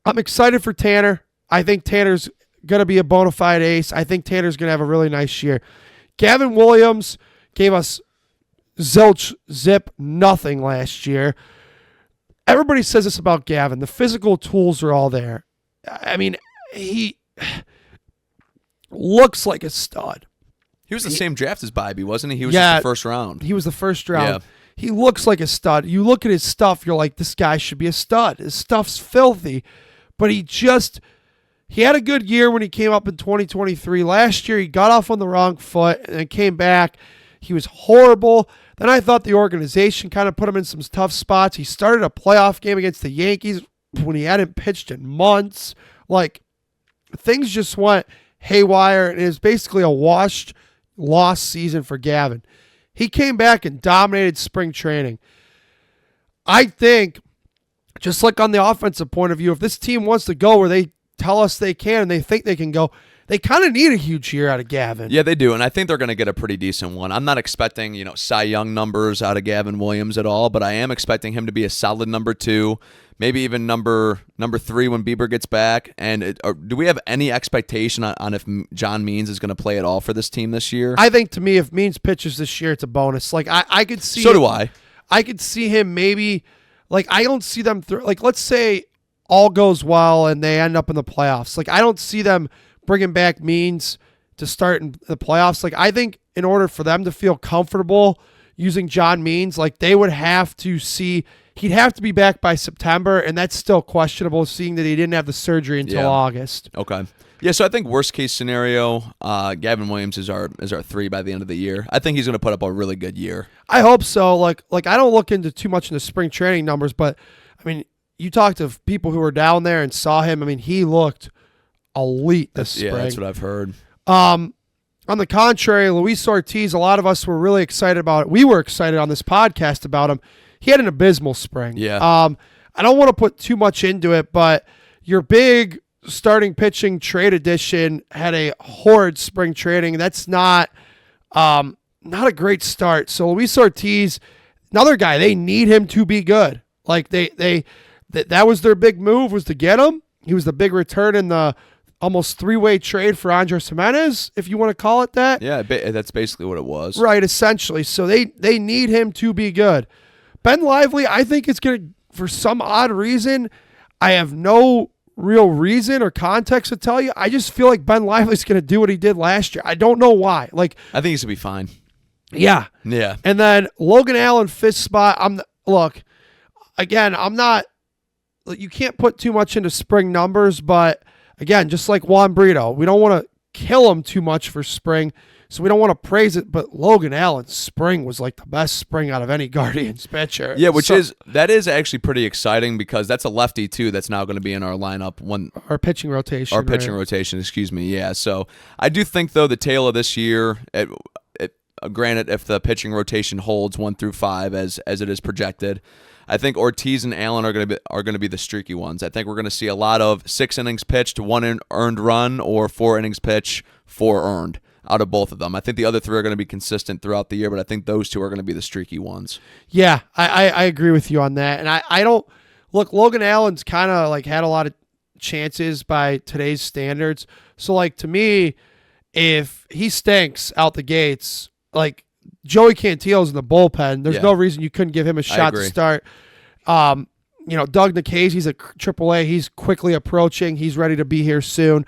excited for Tanner. I think Tanner's going to be a bona fide ace. I think Tanner's going to have a really nice year. Gavin Williams gave us zilch, zip, nothing last year. Everybody says this about Gavin. The physical tools are all there. He looks like a stud. He was the same draft as Bybee, wasn't he? He was just the first round. He was the first round. Yeah. He looks like a stud. You look at his stuff, you're like, this guy should be a stud. His stuff's filthy. But he had a good year when he came up in 2023. Last year, he got off on the wrong foot and then came back. He was horrible. Then I thought the organization kind of put him in some tough spots. He started a playoff game against the Yankees when he hadn't pitched in months. Things just went haywire, and it was basically a washed, lost season for Gavin. He came back and dominated spring training. I think, just like on the offensive point of view, if this team wants to go where they tell us they can and they think they can go, they kind of need a huge year out of Gavin. Yeah, they do, and I think they're going to get a pretty decent one. I'm not expecting, Cy Young numbers out of Gavin Williams at all, but I am expecting him to be a solid number 2, maybe even number 3 when Bieber gets back. And do we have any expectation on if John Means is going to play at all for this team this year? I think, to me, if Means pitches this year, it's a bonus. Like, I could see. So do I. I could see him maybe. Like, I don't see them like, let's say all goes well and they end up in the playoffs. Like, I don't see them bringing back Means to start in the playoffs. Like, I think in order for them to feel comfortable using John Means, like, they would have to see he'd have to be back by September, and that's still questionable, seeing that he didn't have the surgery until August. Okay. Yeah, so I think worst case scenario, Gavin Williams is our 3 by the end of the year. I think he's going to put up a really good year. I hope so. Like I don't look into too much in the spring training numbers, but I mean, you talk to people who were down there and saw him. I mean, he looked elite this spring. Yeah, that's what I've heard. On the contrary, Luis Ortiz, a lot of us were really excited about it. We were excited on this podcast about him. He had an abysmal spring. Yeah. I don't want to put too much into it, but your big starting pitching trade addition had a horrid spring training. That's not a great start. So Luis Ortiz, another guy, they need him to be good. Like that was their big move, was to get him. He was the big return in the almost 3-way trade for Andres Jimenez, if you want to call it that. Yeah, that's basically what it was. Right, essentially. So they need him to be good. Ben Lively, I think it's going to, for some odd reason, I have no real reason or context to tell you. I just feel like Ben Lively's going to do what he did last year. I don't know why. Like, I think he's going to be fine. Yeah. Yeah. And then Logan Allen, 5th spot. You can't put too much into spring numbers, but again, just like Juan Brito, we don't want to kill him too much for spring, so we don't want to praise it, but Logan Allen's spring was like the best spring out of any Guardians pitcher. Yeah, that is actually pretty exciting, because that's a lefty too that's now going to be in our lineup. Our pitching rotation. Rotation, excuse me. Yeah, so I do think, though, the tail of this year, granted, if the pitching rotation holds 1 through 5 as it is projected, I think Ortiz and Allen are going to be the streaky ones. I think we're going to see a lot of 6 innings pitched, 1 earned run, or 4 innings pitched, 4 earned out of both of them. I think the other 3 are going to be consistent throughout the year, but I think those 2 are going to be the streaky ones. Yeah, I agree with you on that. And I don't look, Logan Allen's kind of like had a lot of chances by today's standards. So like, to me, if he stinks out the gates, like Joey Cantillo's in the bullpen, there's no reason you couldn't give him a shot to start. Doug Nikhazy, he's at AAA. He's quickly approaching. He's ready to be here soon.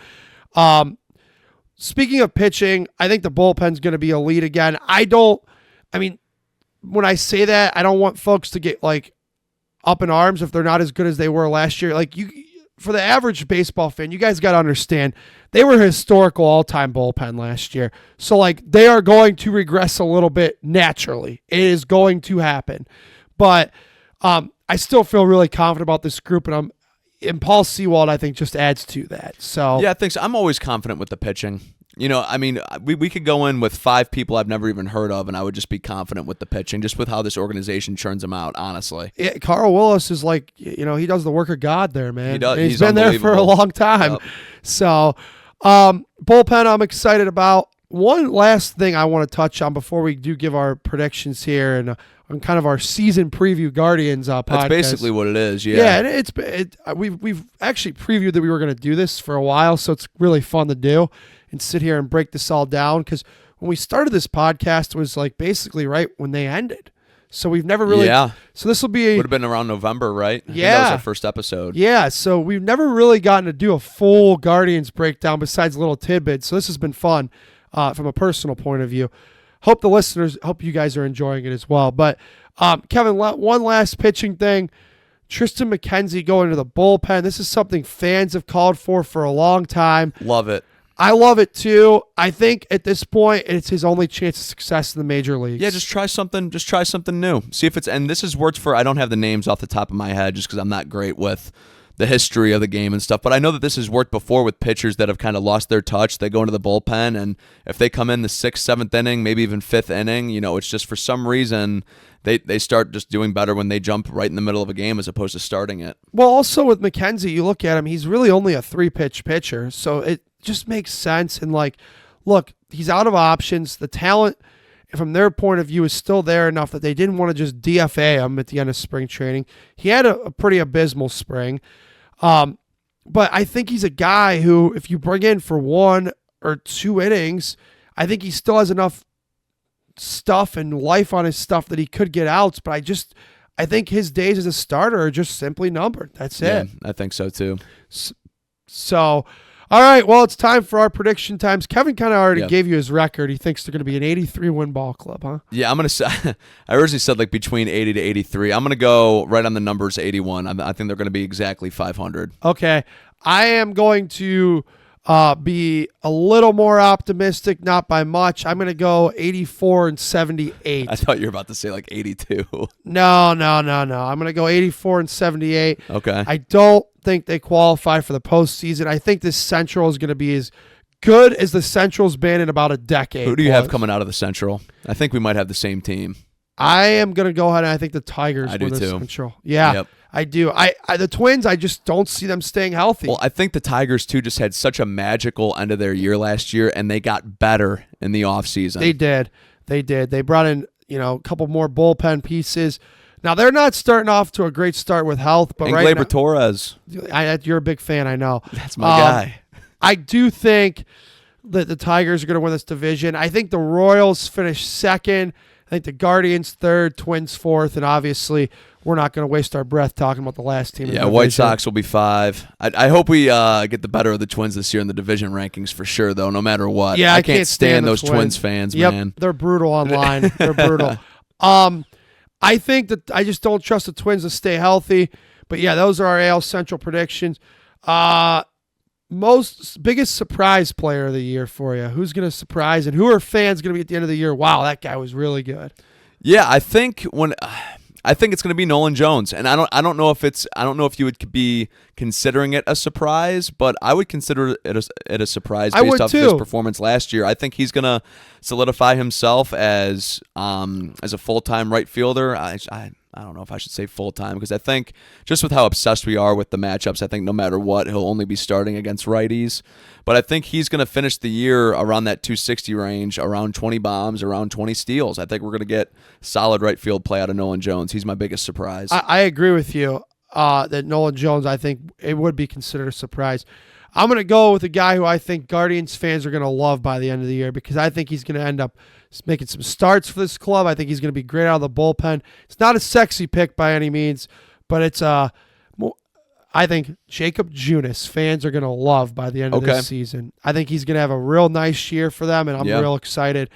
Speaking of pitching, I think the bullpen's going to be elite again. When I say that, I don't want folks to get like up in arms if they're not as good as they were last year. Like, for the average baseball fan, you guys got to understand, they were historical all-time bullpen last year. So, like, they are going to regress a little bit naturally. It is going to happen. But I still feel really confident about this group, and Paul Sewald, I think, just adds to that. So yeah, thanks. I'm always confident with the pitching. We could go in with 5 people I've never even heard of, and I would just be confident with the pitching, just with how this organization churns them out, honestly. Yeah, Carl Willis is like, he does the work of God there, man. He does. He's been there for a long time. Yep. So, bullpen I'm excited about. One last thing I want to touch on before we do give our predictions here and on kind of our season preview Guardians podcast. That's basically what it is, yeah. Yeah, we've actually previewed that we were going to do this for a while, so it's really fun to do and sit here and break this all down, because when we started this podcast, it was like basically right when they ended. So we've never really... Yeah. So this will be... Would have been around November, right? I think that was our first episode. Yeah, so we've never really gotten to do a full Guardians breakdown besides little tidbits. So this has been fun from a personal point of view. Hope you guys are enjoying it as well. But Kevin, one last pitching thing. Tristan McKenzie going to the bullpen. This is something fans have called for a long time. Love it. I love it too. I think at this point it's his only chance of success in the major leagues. Yeah, just try something new. See if it's, and this has worked for, I don't have the names off the top of my head just because I'm not great with the history of the game and stuff, but I know that this has worked before with pitchers that have kind of lost their touch. They go into the bullpen, and if they come in the 6th, 7th inning, maybe even 5th inning, it's just for some reason they start just doing better when they jump right in the middle of a game as opposed to starting it. Well, also with McKenzie, you look at him, he's really only a 3-pitch pitcher, so it just makes sense. And look, he's out of options. The talent from their point of view, is still there enough that they didn't want to just DFA him at the end of spring training. He had a pretty abysmal spring. But I think he's a guy who, if you bring in for 1 or 2 innings, I think he still has enough stuff and life on his stuff that he could get outs. But I think his days as a starter are just simply numbered. That's it. I think so too. So, all right, well, it's time for our prediction times. Kevin kind of already gave you his record. He thinks they're going to be an 83-win ball club, huh? Yeah, I'm going to say, I originally said like between 80 to 83. I'm going to go right on the numbers, 81. I think they're going to be exactly 500. Okay. I am going to be a little more optimistic, not by much. I'm going to go 84 and 78. I thought you were about to say like 82. No. I'm going to go 84 and 78. Okay. I don't think they qualify for the postseason. I think this Central is going to be as good as the Central's been in about a decade. Who do you have coming out of the Central? I think we might have the same team. I am going to go ahead and I think the Tigers win the Central. Yeah, yep. I do. I the Twins, I just don't see them staying healthy. Well, I think the Tigers, too, just had such a magical end of their year last year, and they got better in the offseason. They did. They brought in, a couple more bullpen pieces. Now, they're not starting off to a great start with health, but right now, Torres. You're a big fan, I know. That's my guy. I do think that the Tigers are going to win this division. I think the Royals finish second. I think the Guardians third, Twins fourth, and obviously we're not going to waste our breath talking about the last team. Yeah, White Sox will be 5. I hope we get the better of the Twins this year in the division rankings for sure, though, no matter what. Yeah, I can't stand those Twins fans, man. They're brutal online. They're brutal. I think that I just don't trust the Twins to stay healthy. But, yeah, those are our AL Central predictions. Biggest surprise player of the year for you? Who's going to surprise, and who are fans going to be at the end of the year? Wow, that guy was really good. Yeah, I think it's going to be Nolan Jones, and I don't know if you would be considering it a surprise, but I would consider it a surprise based off of his performance last year. I think he's going to solidify himself as a full-time right fielder. I don't know if I should say full-time, because I think just with how obsessed we are with the matchups, I think no matter what, he'll only be starting against righties. But I think he's going to finish the year around that 260 range, around 20 bombs, around 20 steals. I think we're going to get solid right field play out of Nolan Jones. He's my biggest surprise. I agree with you that Nolan Jones, I think it would be considered a surprise. I'm going to go with a guy who I think Guardians fans are going to love by the end of the year, because I think he's going to end up making some starts for this club. I think he's going to be great out of the bullpen. It's not a sexy pick by any means, but it's I think Jacob Junis fans are going to love by the end of this season. I think he's going to have a real nice year for them, and I'm real excited.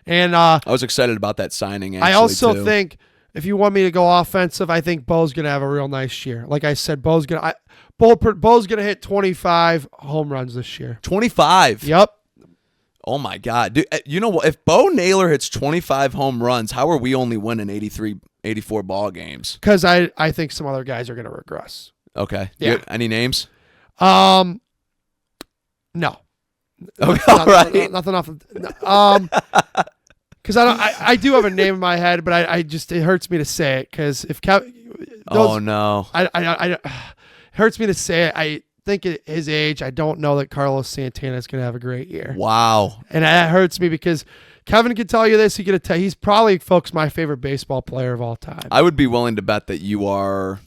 And I was excited about that signing, actually, I also think if you want me to go offensive, I think Bo's going to have a real nice year. Like I said, Bo's going to hit 25 home runs this year. 25? Yep. Oh, my God. Dude, you know what? If Bo Naylor hits 25 home runs, how are we only winning 83, 84 ball games? Because I think some other guys are going to regress. Okay. Yeah. Any names? No. Okay, all right. Nothing off. Because I do have a name in my head, but it hurts me to say it, because if oh no, it hurts me to say it. I think at his age, I don't know that Carlos Santana is going to have a great year. Wow, and that hurts me, because Kevin can tell you this. He's probably, folks, my favorite baseball player of all time. I would be willing to bet that you are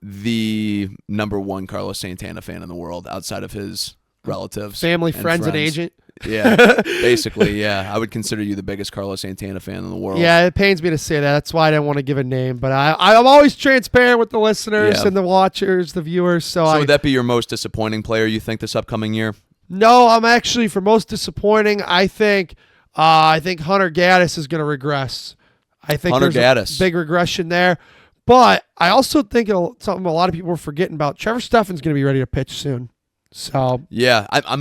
the number one Carlos Santana fan in the world, outside of his relatives, family, friends, and agent. Yeah, basically, yeah. I would consider you the biggest Carlos Santana fan in the world. Yeah, it pains me to say that. That's why I didn't want to give a name. But I'm always transparent with the listeners and the watchers, the viewers. So would that be your most disappointing player, you think, this upcoming year? No, I'm actually, for most disappointing, I think Hunter Gaddis is going to regress. I think there's a big regression there. But I also think something a lot of people are forgetting about. Trevor Steffen's going to be ready to pitch soon. So yeah, I'm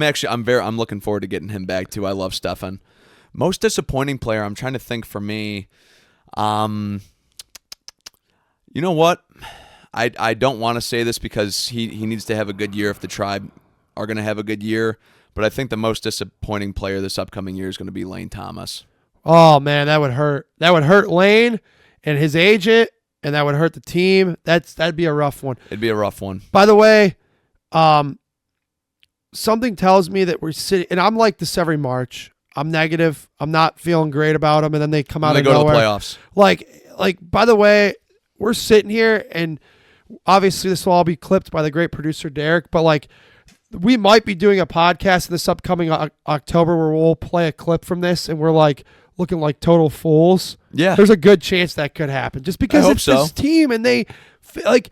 looking forward to getting him back too. I love Steffen. Most disappointing player, I'm trying to think for me. You know what? I don't want to say this because he needs to have a good year if the Tribe are going to have a good year, but I think the most disappointing player this upcoming year is going to be Lane Thomas. Oh man, that would hurt. That would hurt Lane and his agent, and that would hurt the team. That'd be a rough one. It'd be a rough one. By the way, something tells me that we're sitting, and I'm like this every March. I'm negative. I'm not feeling great about them, and then they come out of nowhere. They go to the playoffs. Like. By the way, we're sitting here, and obviously this will all be clipped by the great producer Derek. But like, we might be doing a podcast this upcoming October where we'll play a clip from this, and we're like looking like total fools. Yeah, there's a good chance that could happen, just because it's this team, and they like.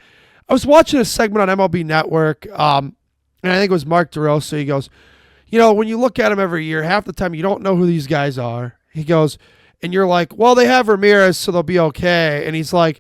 I was watching a segment on MLB Network, and I think it was Mark DeRosa. He goes, when you look at them every year, half the time you don't know who these guys are. He goes, and you're like, well, they have Ramirez, so they'll be okay. And he's like,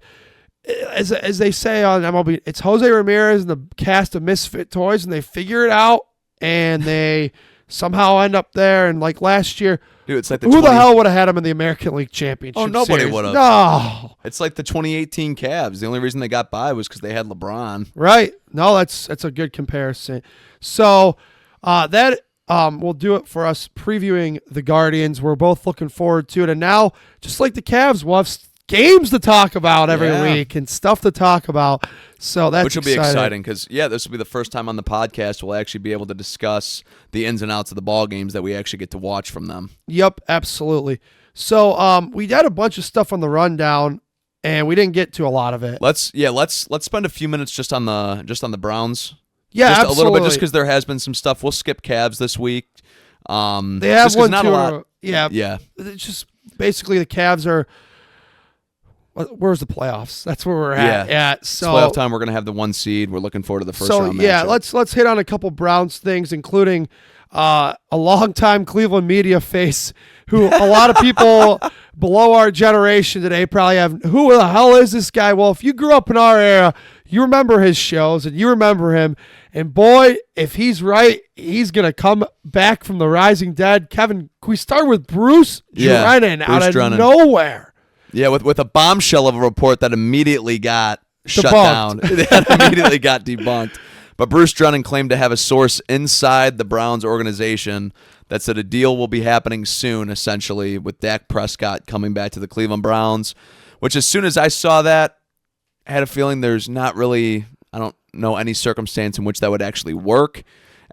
as they say on MLB, it's Jose Ramirez and the cast of Misfit Toys, and they figure it out, and they somehow end up there. And like last year, dude, it's like who the hell would have had him in the American League Championship? Oh, nobody would have. No, it's like the 2018 Cavs. The only reason they got by was because they had LeBron. Right. No, that's a good comparison. So that will do it for us previewing the Guardians. We're both looking forward to it, and now just like the Cavs, we'll have games to talk about every week and stuff to talk about. So that's which will be exciting because this will be the first time on the podcast we'll actually be able to discuss the ins and outs of the ball games that we actually get to watch from them. Yep, absolutely. So we had a bunch of stuff on the rundown, and we didn't get to a lot of it. Let's spend a few minutes just on the Browns. Yeah, just absolutely. A little bit, just because there has been some stuff. We'll skip Cavs this week. They have one not too. A lot. Yeah. It's just basically the Cavs are. Where's the playoffs? That's where we're at. Yeah. So it's playoff time. We're gonna have the 1 seed. We're looking forward to the first round. Yeah, matchup. let's hit on a couple Browns things, including a longtime Cleveland media face who a lot of people below our generation today probably have. Who the hell is this guy? Well, if you grew up in our era, you remember his shows and you remember him. And boy, if he's right, he's gonna come back from the rising dead. Kevin, can we start with Bruce Drennan out of nowhere? Yeah, with a bombshell of a report that immediately got shut down. That immediately got debunked. But Bruce Drennan claimed to have a source inside the Browns organization that said a deal will be happening soon, essentially, with Dak Prescott coming back to the Cleveland Browns, which as soon as I saw that, I had a feeling there's not really, I don't know any circumstance in which that would actually work.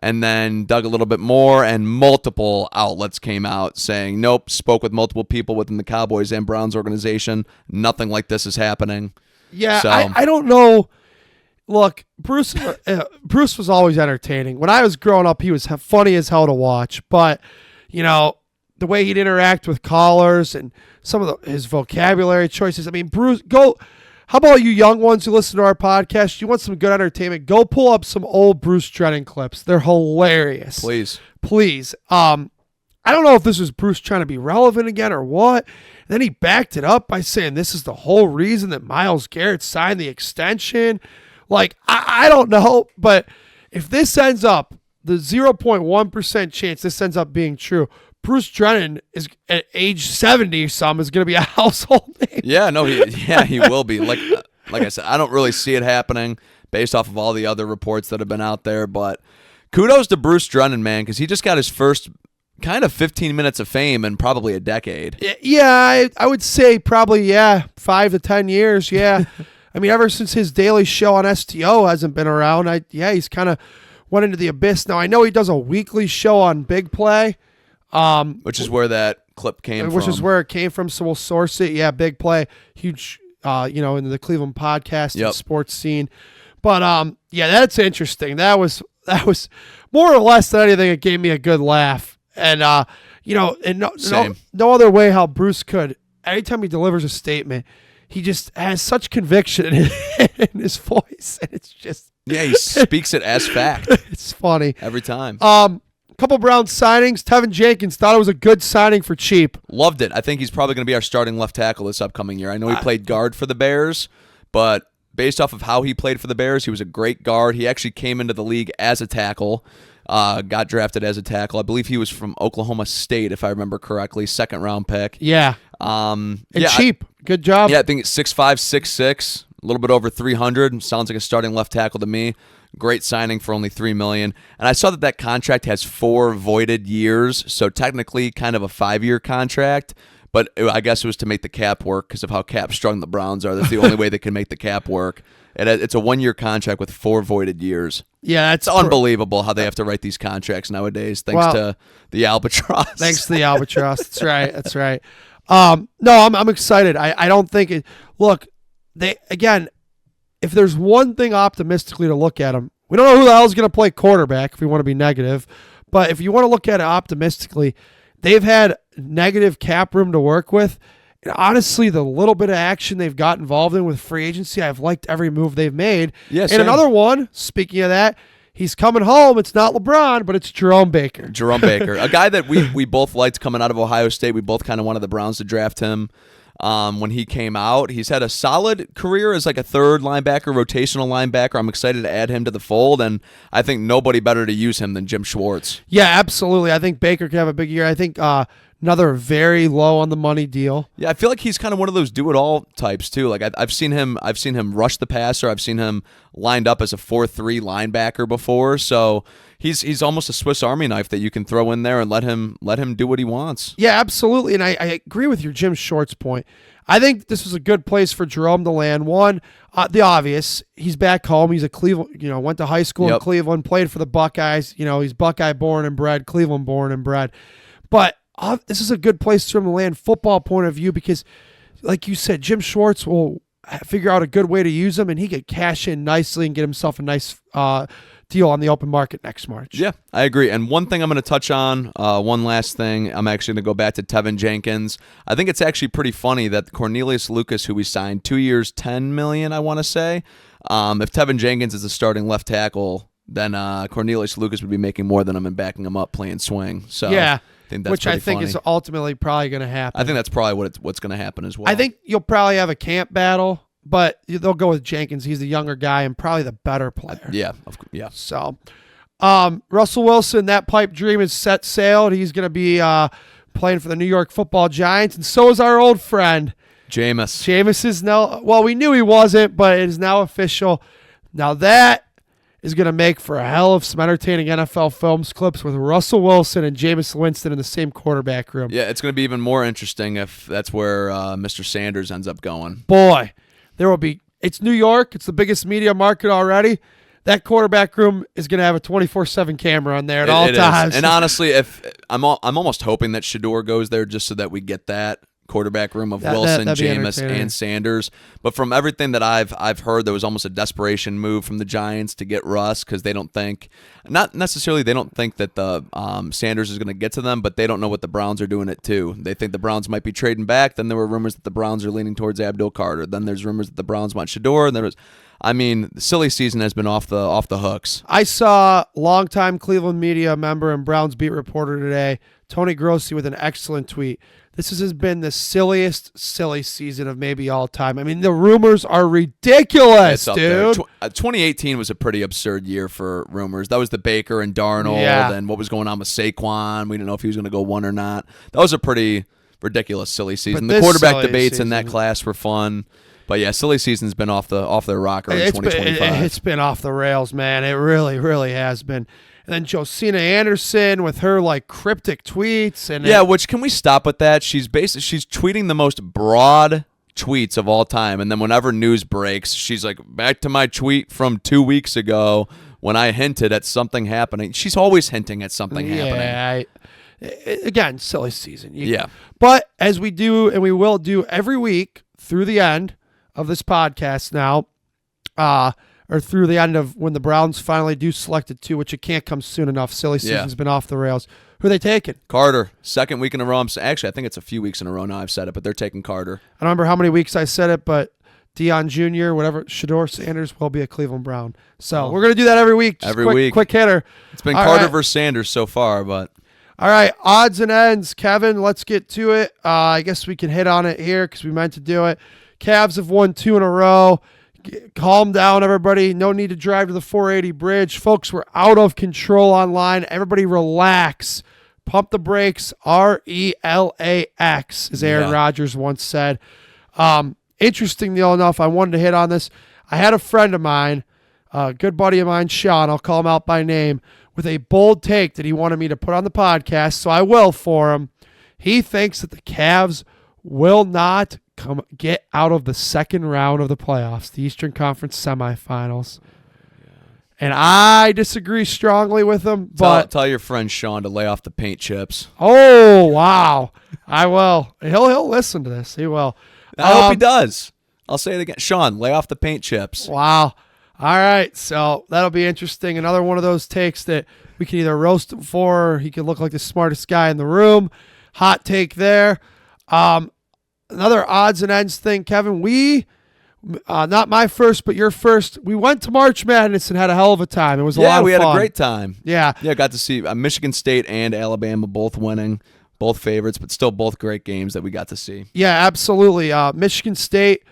And then dug a little bit more, and multiple outlets came out saying, nope, spoke with multiple people within the Cowboys and Browns organization. Nothing like this is happening. Yeah, so, I don't know. Look, Bruce was always entertaining. When I was growing up, he was funny as hell to watch. But, the way he'd interact with callers and some of his vocabulary choices. I mean, Bruce, how about you young ones who listen to our podcast? You want some good entertainment? Go pull up some old Bruce Drennan clips. They're hilarious. Please. I don't know if this was Bruce trying to be relevant again or what. And then he backed it up by saying this is the whole reason that Myles Garrett signed the extension. Like, I don't know, but if this ends up, the 0.1% chance this ends up being true, Bruce Drennan is at age 70 or something is going to be a household name. Yeah, no, he will be. Like I said, I don't really see it happening based off of all the other reports that have been out there. But kudos to Bruce Drennan, man, because he just got his first kind of 15 minutes of fame in probably a decade. Yeah, I would say probably 5 to 10 years. Yeah, I mean, ever since his daily show on STO hasn't been around, he's kind of went into the abyss. Now I know he does a weekly show on Big Play. Which is where that clip came from. Which is where it came from, so we'll source it. Yeah, Big Play, huge, in the Cleveland podcast and sports scene. But that's interesting. That was more or less than anything. It gave me a good laugh, and no other way how Bruce could. Anytime he delivers a statement, he just has such conviction in his voice, and it's just he speaks it as fact. It's funny every time. Couple Browns signings. Tevin Jenkins thought it was a good signing for cheap. Loved it. I think he's probably going to be our starting left tackle this upcoming year. I know he played guard for the Bears, but based off of how he played for the Bears, he was a great guard. He actually came into the league as a tackle, got drafted as a tackle. I believe he was from Oklahoma State, if I remember correctly, 2nd-round pick. Yeah. Cheap. Good job. Yeah, I think it's 6'5", 6'6", a little bit over 300. Sounds like a starting left tackle to me. Great signing for only $3 million. And I saw that contract has 4 voided years, so technically kind of a 5-year contract. But I guess it was to make the cap work because of how cap strung the Browns are. That's the only way they can make the cap work. It's a 1-year contract with 4 voided years. Yeah, it's unbelievable how they have to write these contracts nowadays, thanks to the albatross. Thanks to the albatross. That's right. That's right. No, I'm excited. I don't think it. Look, if there's one thing optimistically to look at them, we don't know who the hell is going to play quarterback if we want to be negative, but if you want to look at it optimistically, they've had negative cap room to work with. And honestly, the little bit of action they've got involved in with free agency, I've liked every move they've made. Yes, and another one, speaking of that, he's coming home. It's not LeBron, but it's Jerome Baker. Jerome Baker, a guy that we both liked coming out of Ohio State. We both kind of wanted the Browns to draft him when he came out. He's had a solid career as like a third linebacker, rotational linebacker. I'm excited to add him to the fold, and I think nobody better to use him than Jim Schwartz. Yeah, absolutely. I think Baker can have a big year. I think another very low on the money deal. Yeah, I feel like he's kind of one of those do-it-all types too. Like I've seen him rush the passer. I've seen him lined up as a 4-3 linebacker before. So he's almost a Swiss Army knife that you can throw in there and let him do what he wants. Yeah, absolutely. And I agree with your Jim Schwartz point. I think this was a good place for Jerome to land. One, the obvious, he's back home. He's a Cleveland, went to high school in Cleveland, played for the Buckeyes. He's Buckeye born and bred, Cleveland born and bred. But this is a good place for him to land football point of view because, like you said, Jim Schwartz will figure out a good way to use him, and he could cash in nicely and get himself a nice deal on the open market next March. Yeah, I agree. And one thing I'm going to touch on, one last thing, I'm actually going to go back to Tevin Jenkins. I think it's actually pretty funny that Cornelius Lucas, who we signed 2 years, $10 million, I want to say, if Tevin Jenkins is a starting left tackle, then Cornelius Lucas would be making more than him and backing him up playing swing. So yeah. Which I think funny. is ultimately probably going to happen. I think that's probably what's going to happen as well. I think you'll probably have a camp battle, but they'll go with Jenkins. He's the younger guy and probably the better player. Yeah. So, Russell Wilson, that pipe dream is set sail. He's going to be playing for the New York Football Giants, and so is our old friend Jameis. Jameis is now. Well, we knew he wasn't, but it is now official. Now that is going to make for a hell of some entertaining NFL films clips with Russell Wilson and Jameis Winston in the same quarterback room. Yeah, it's going to be even more interesting if that's where Mr. Sanders ends up going. Boy, there will be. It's New York. It's the biggest media market already. That quarterback room is going to have a 24/7 camera on there at all times. And honestly, if I'm almost hoping that Shador goes there just so that we get that quarterback room of Wilson, Jameis, and Sanders. But from everything that I've heard, there was almost a desperation move from the Giants to get Russ because they don't think, not necessarily they don't think that the Sanders is going to get to them, but they don't know what the Browns are doing it too. They think the Browns might be trading back. Then there were rumors that the Browns are leaning towards Abdul Carter. Then there's rumors that the Browns want Shador. And the silly season has been off the hooks. I saw longtime Cleveland media member and Browns beat reporter today, Tony Grossi, with an excellent tweet. This has been the silliest silly season of maybe all time. I mean, the rumors are ridiculous, dude. 2018 was a pretty absurd year for rumors. That was the Baker and Darnold and what was going on with Saquon. We didn't know if he was going to go one or not. That was a pretty ridiculous, silly season. The quarterback debates in that class were fun. But yeah, silly season's been off their rocker in 2025. It's been off the rails, man. It really, really has been. And then Josina Anderson with her cryptic tweets which can we stop with that? She's tweeting the most broad tweets of all time, and then whenever news breaks, she's like, back to my tweet from 2 weeks ago when I hinted at something happening. She's always hinting at something happening. Again, silly season. Yeah. But as we do, and we will do every week through the end of this podcast now, or through the end of when the Browns finally do select it too, which it can't come soon enough. Silly season's been off the rails. Who are they taking? Carter. Second week in a row. Actually, I think it's a few weeks in a row now I've said it, but they're taking Carter. I don't remember how many weeks I said it, but Deion Jr., whatever, Shador Sanders will be a Cleveland Brown. So we're going to do that every week. Every week. Quick hitter. It's been Carter versus Sanders so far, but... All right, odds and ends. Kevin, let's get to it. I guess we can hit on it here because we meant to do it. Cavs have won 2 in a row. Calm down, everybody. No need to drive to the 480 bridge. Folks, we're out of control online. Everybody relax. Pump the brakes. RELAX, as Aaron Rodgers once said. Interestingly enough, I wanted to hit on this. I had a friend of mine, a good buddy of mine, Sean, I'll call him out by name, with a bold take that he wanted me to put on the podcast, so I will for him. He thinks that the Cavs will not get out of the second round of the playoffs, the Eastern Conference semifinals. And I disagree strongly with him. But tell your friend Sean to lay off the paint chips. Oh, wow. I will. He'll listen to this. He will. I hope he does. I'll say it again. Sean, lay off the paint chips. Wow. All right. So that'll be interesting. Another one of those takes that we can either roast him for, or he could look like the smartest guy in the room. Hot take there. Another odds and ends thing, Kevin. We, not my first, but your first, we went to March Madness and had a hell of a time. It was a lot of fun. Yeah, we had a great time. Yeah. Yeah, got to see Michigan State and Alabama both winning, both favorites, but still both great games that we got to see. Yeah, absolutely. Michigan State,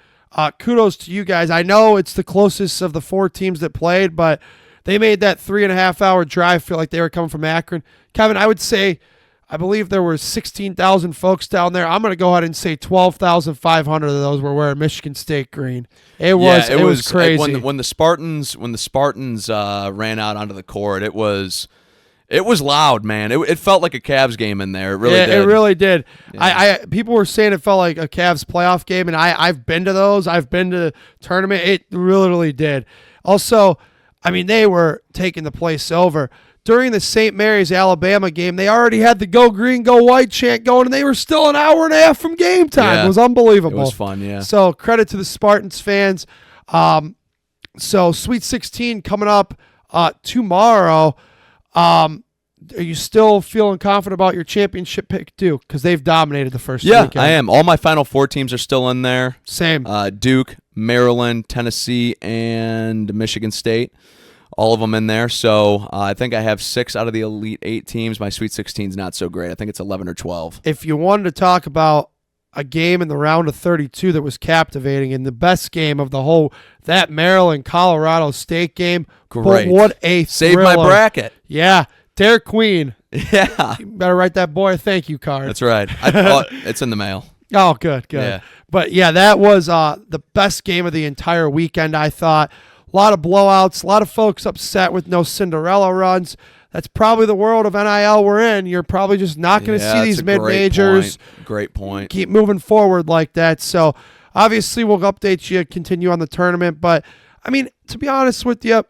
kudos to you guys. I know it's the closest of the 4 teams that played, but they made that 3.5-hour drive feel like they were coming from Akron. Kevin, I would say, I believe there were 16,000 folks down there. I'm going to go ahead and say 12,500 of those were wearing Michigan State green. It was crazy. When the Spartans ran out onto the court, it was loud, man. It felt like a Cavs game in there. It really did. It really did. Yeah. People were saying it felt like a Cavs playoff game, and I've been to those. I've been to the tournament. It really did. Also, I mean, they were taking the place over. During the St. Mary's Alabama game, they already had the Go Green, Go White chant going, and they were still an hour and a half from game time. Yeah. It was unbelievable. It was fun, yeah. So credit to the Spartans fans. So Sweet 16 coming up tomorrow. Are you still feeling confident about your championship pick, too? Because they've dominated the first weekend. Yeah, I am. All my Final Four teams are still in there. Same. Duke, Maryland, Tennessee, and Michigan State. All of them in there. So I think I have 6 out of the Elite 8 teams. My Sweet 16 is not so great. I think it's 11 or 12. If you wanted to talk about a game in the round of 32 that was captivating and the best game of the whole, that Maryland-Colorado State game. Great. But what a thriller. Saved my bracket. Yeah. Derek Queen. Yeah. You better write that boy a thank you card. That's right. It's in the mail. Oh, good. Yeah. But, yeah, that was the best game of the entire weekend, I thought. A lot of blowouts, a lot of folks upset with no Cinderella runs. That's probably the world of NIL we're in. You're probably just not going to see these mid-majors. Great point. Keep moving forward like that. So, obviously, we'll update you, continue on the tournament. But, I mean, to be honest with you,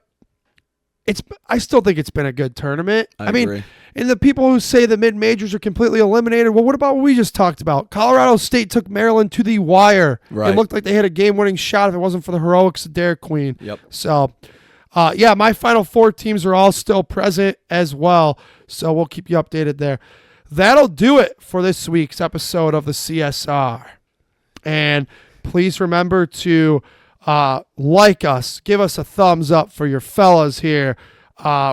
I still think it's been a good tournament. I agree. And the people who say the mid-majors are completely eliminated, well, what about what we just talked about? Colorado State took Maryland to the wire. Right. It looked like they had a game-winning shot if it wasn't for the heroics of Derek Queen. Yep. So, my Final Four teams are all still present as well, so we'll keep you updated there. That'll do it for this week's episode of the CSR. And please remember to like us, give us a thumbs up for your fellas here.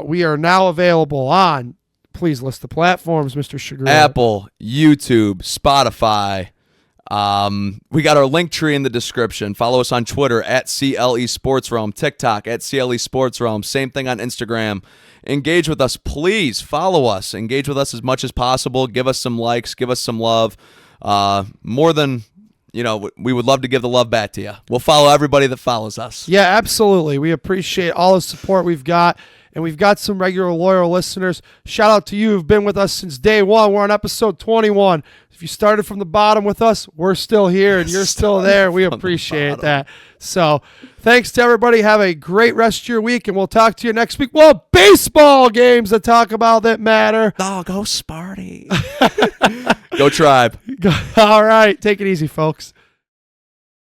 We are now available on, please list the platforms, Mr. Sugar. Apple, YouTube, Spotify. We got our link tree in the description. Follow us on Twitter at CLE Sports Realm, TikTok at CLE Sports Realm. Same thing on Instagram. Engage with us. Please follow us. Engage with us as much as possible. Give us some likes. Give us some love. More than, we would love to give the love back to you. We'll follow everybody that follows us. Yeah, absolutely. We appreciate all the support we've got. And we've got some regular loyal listeners. Shout out to you who've been with us since day one. We're on episode 21. If you started from the bottom with us, we're still here and you're still there. We appreciate that. So thanks to everybody. Have a great rest of your week, and we'll talk to you next week. Well, baseball games to talk about that matter. Oh, go Sparty. Go Tribe. All right. Take it easy, folks.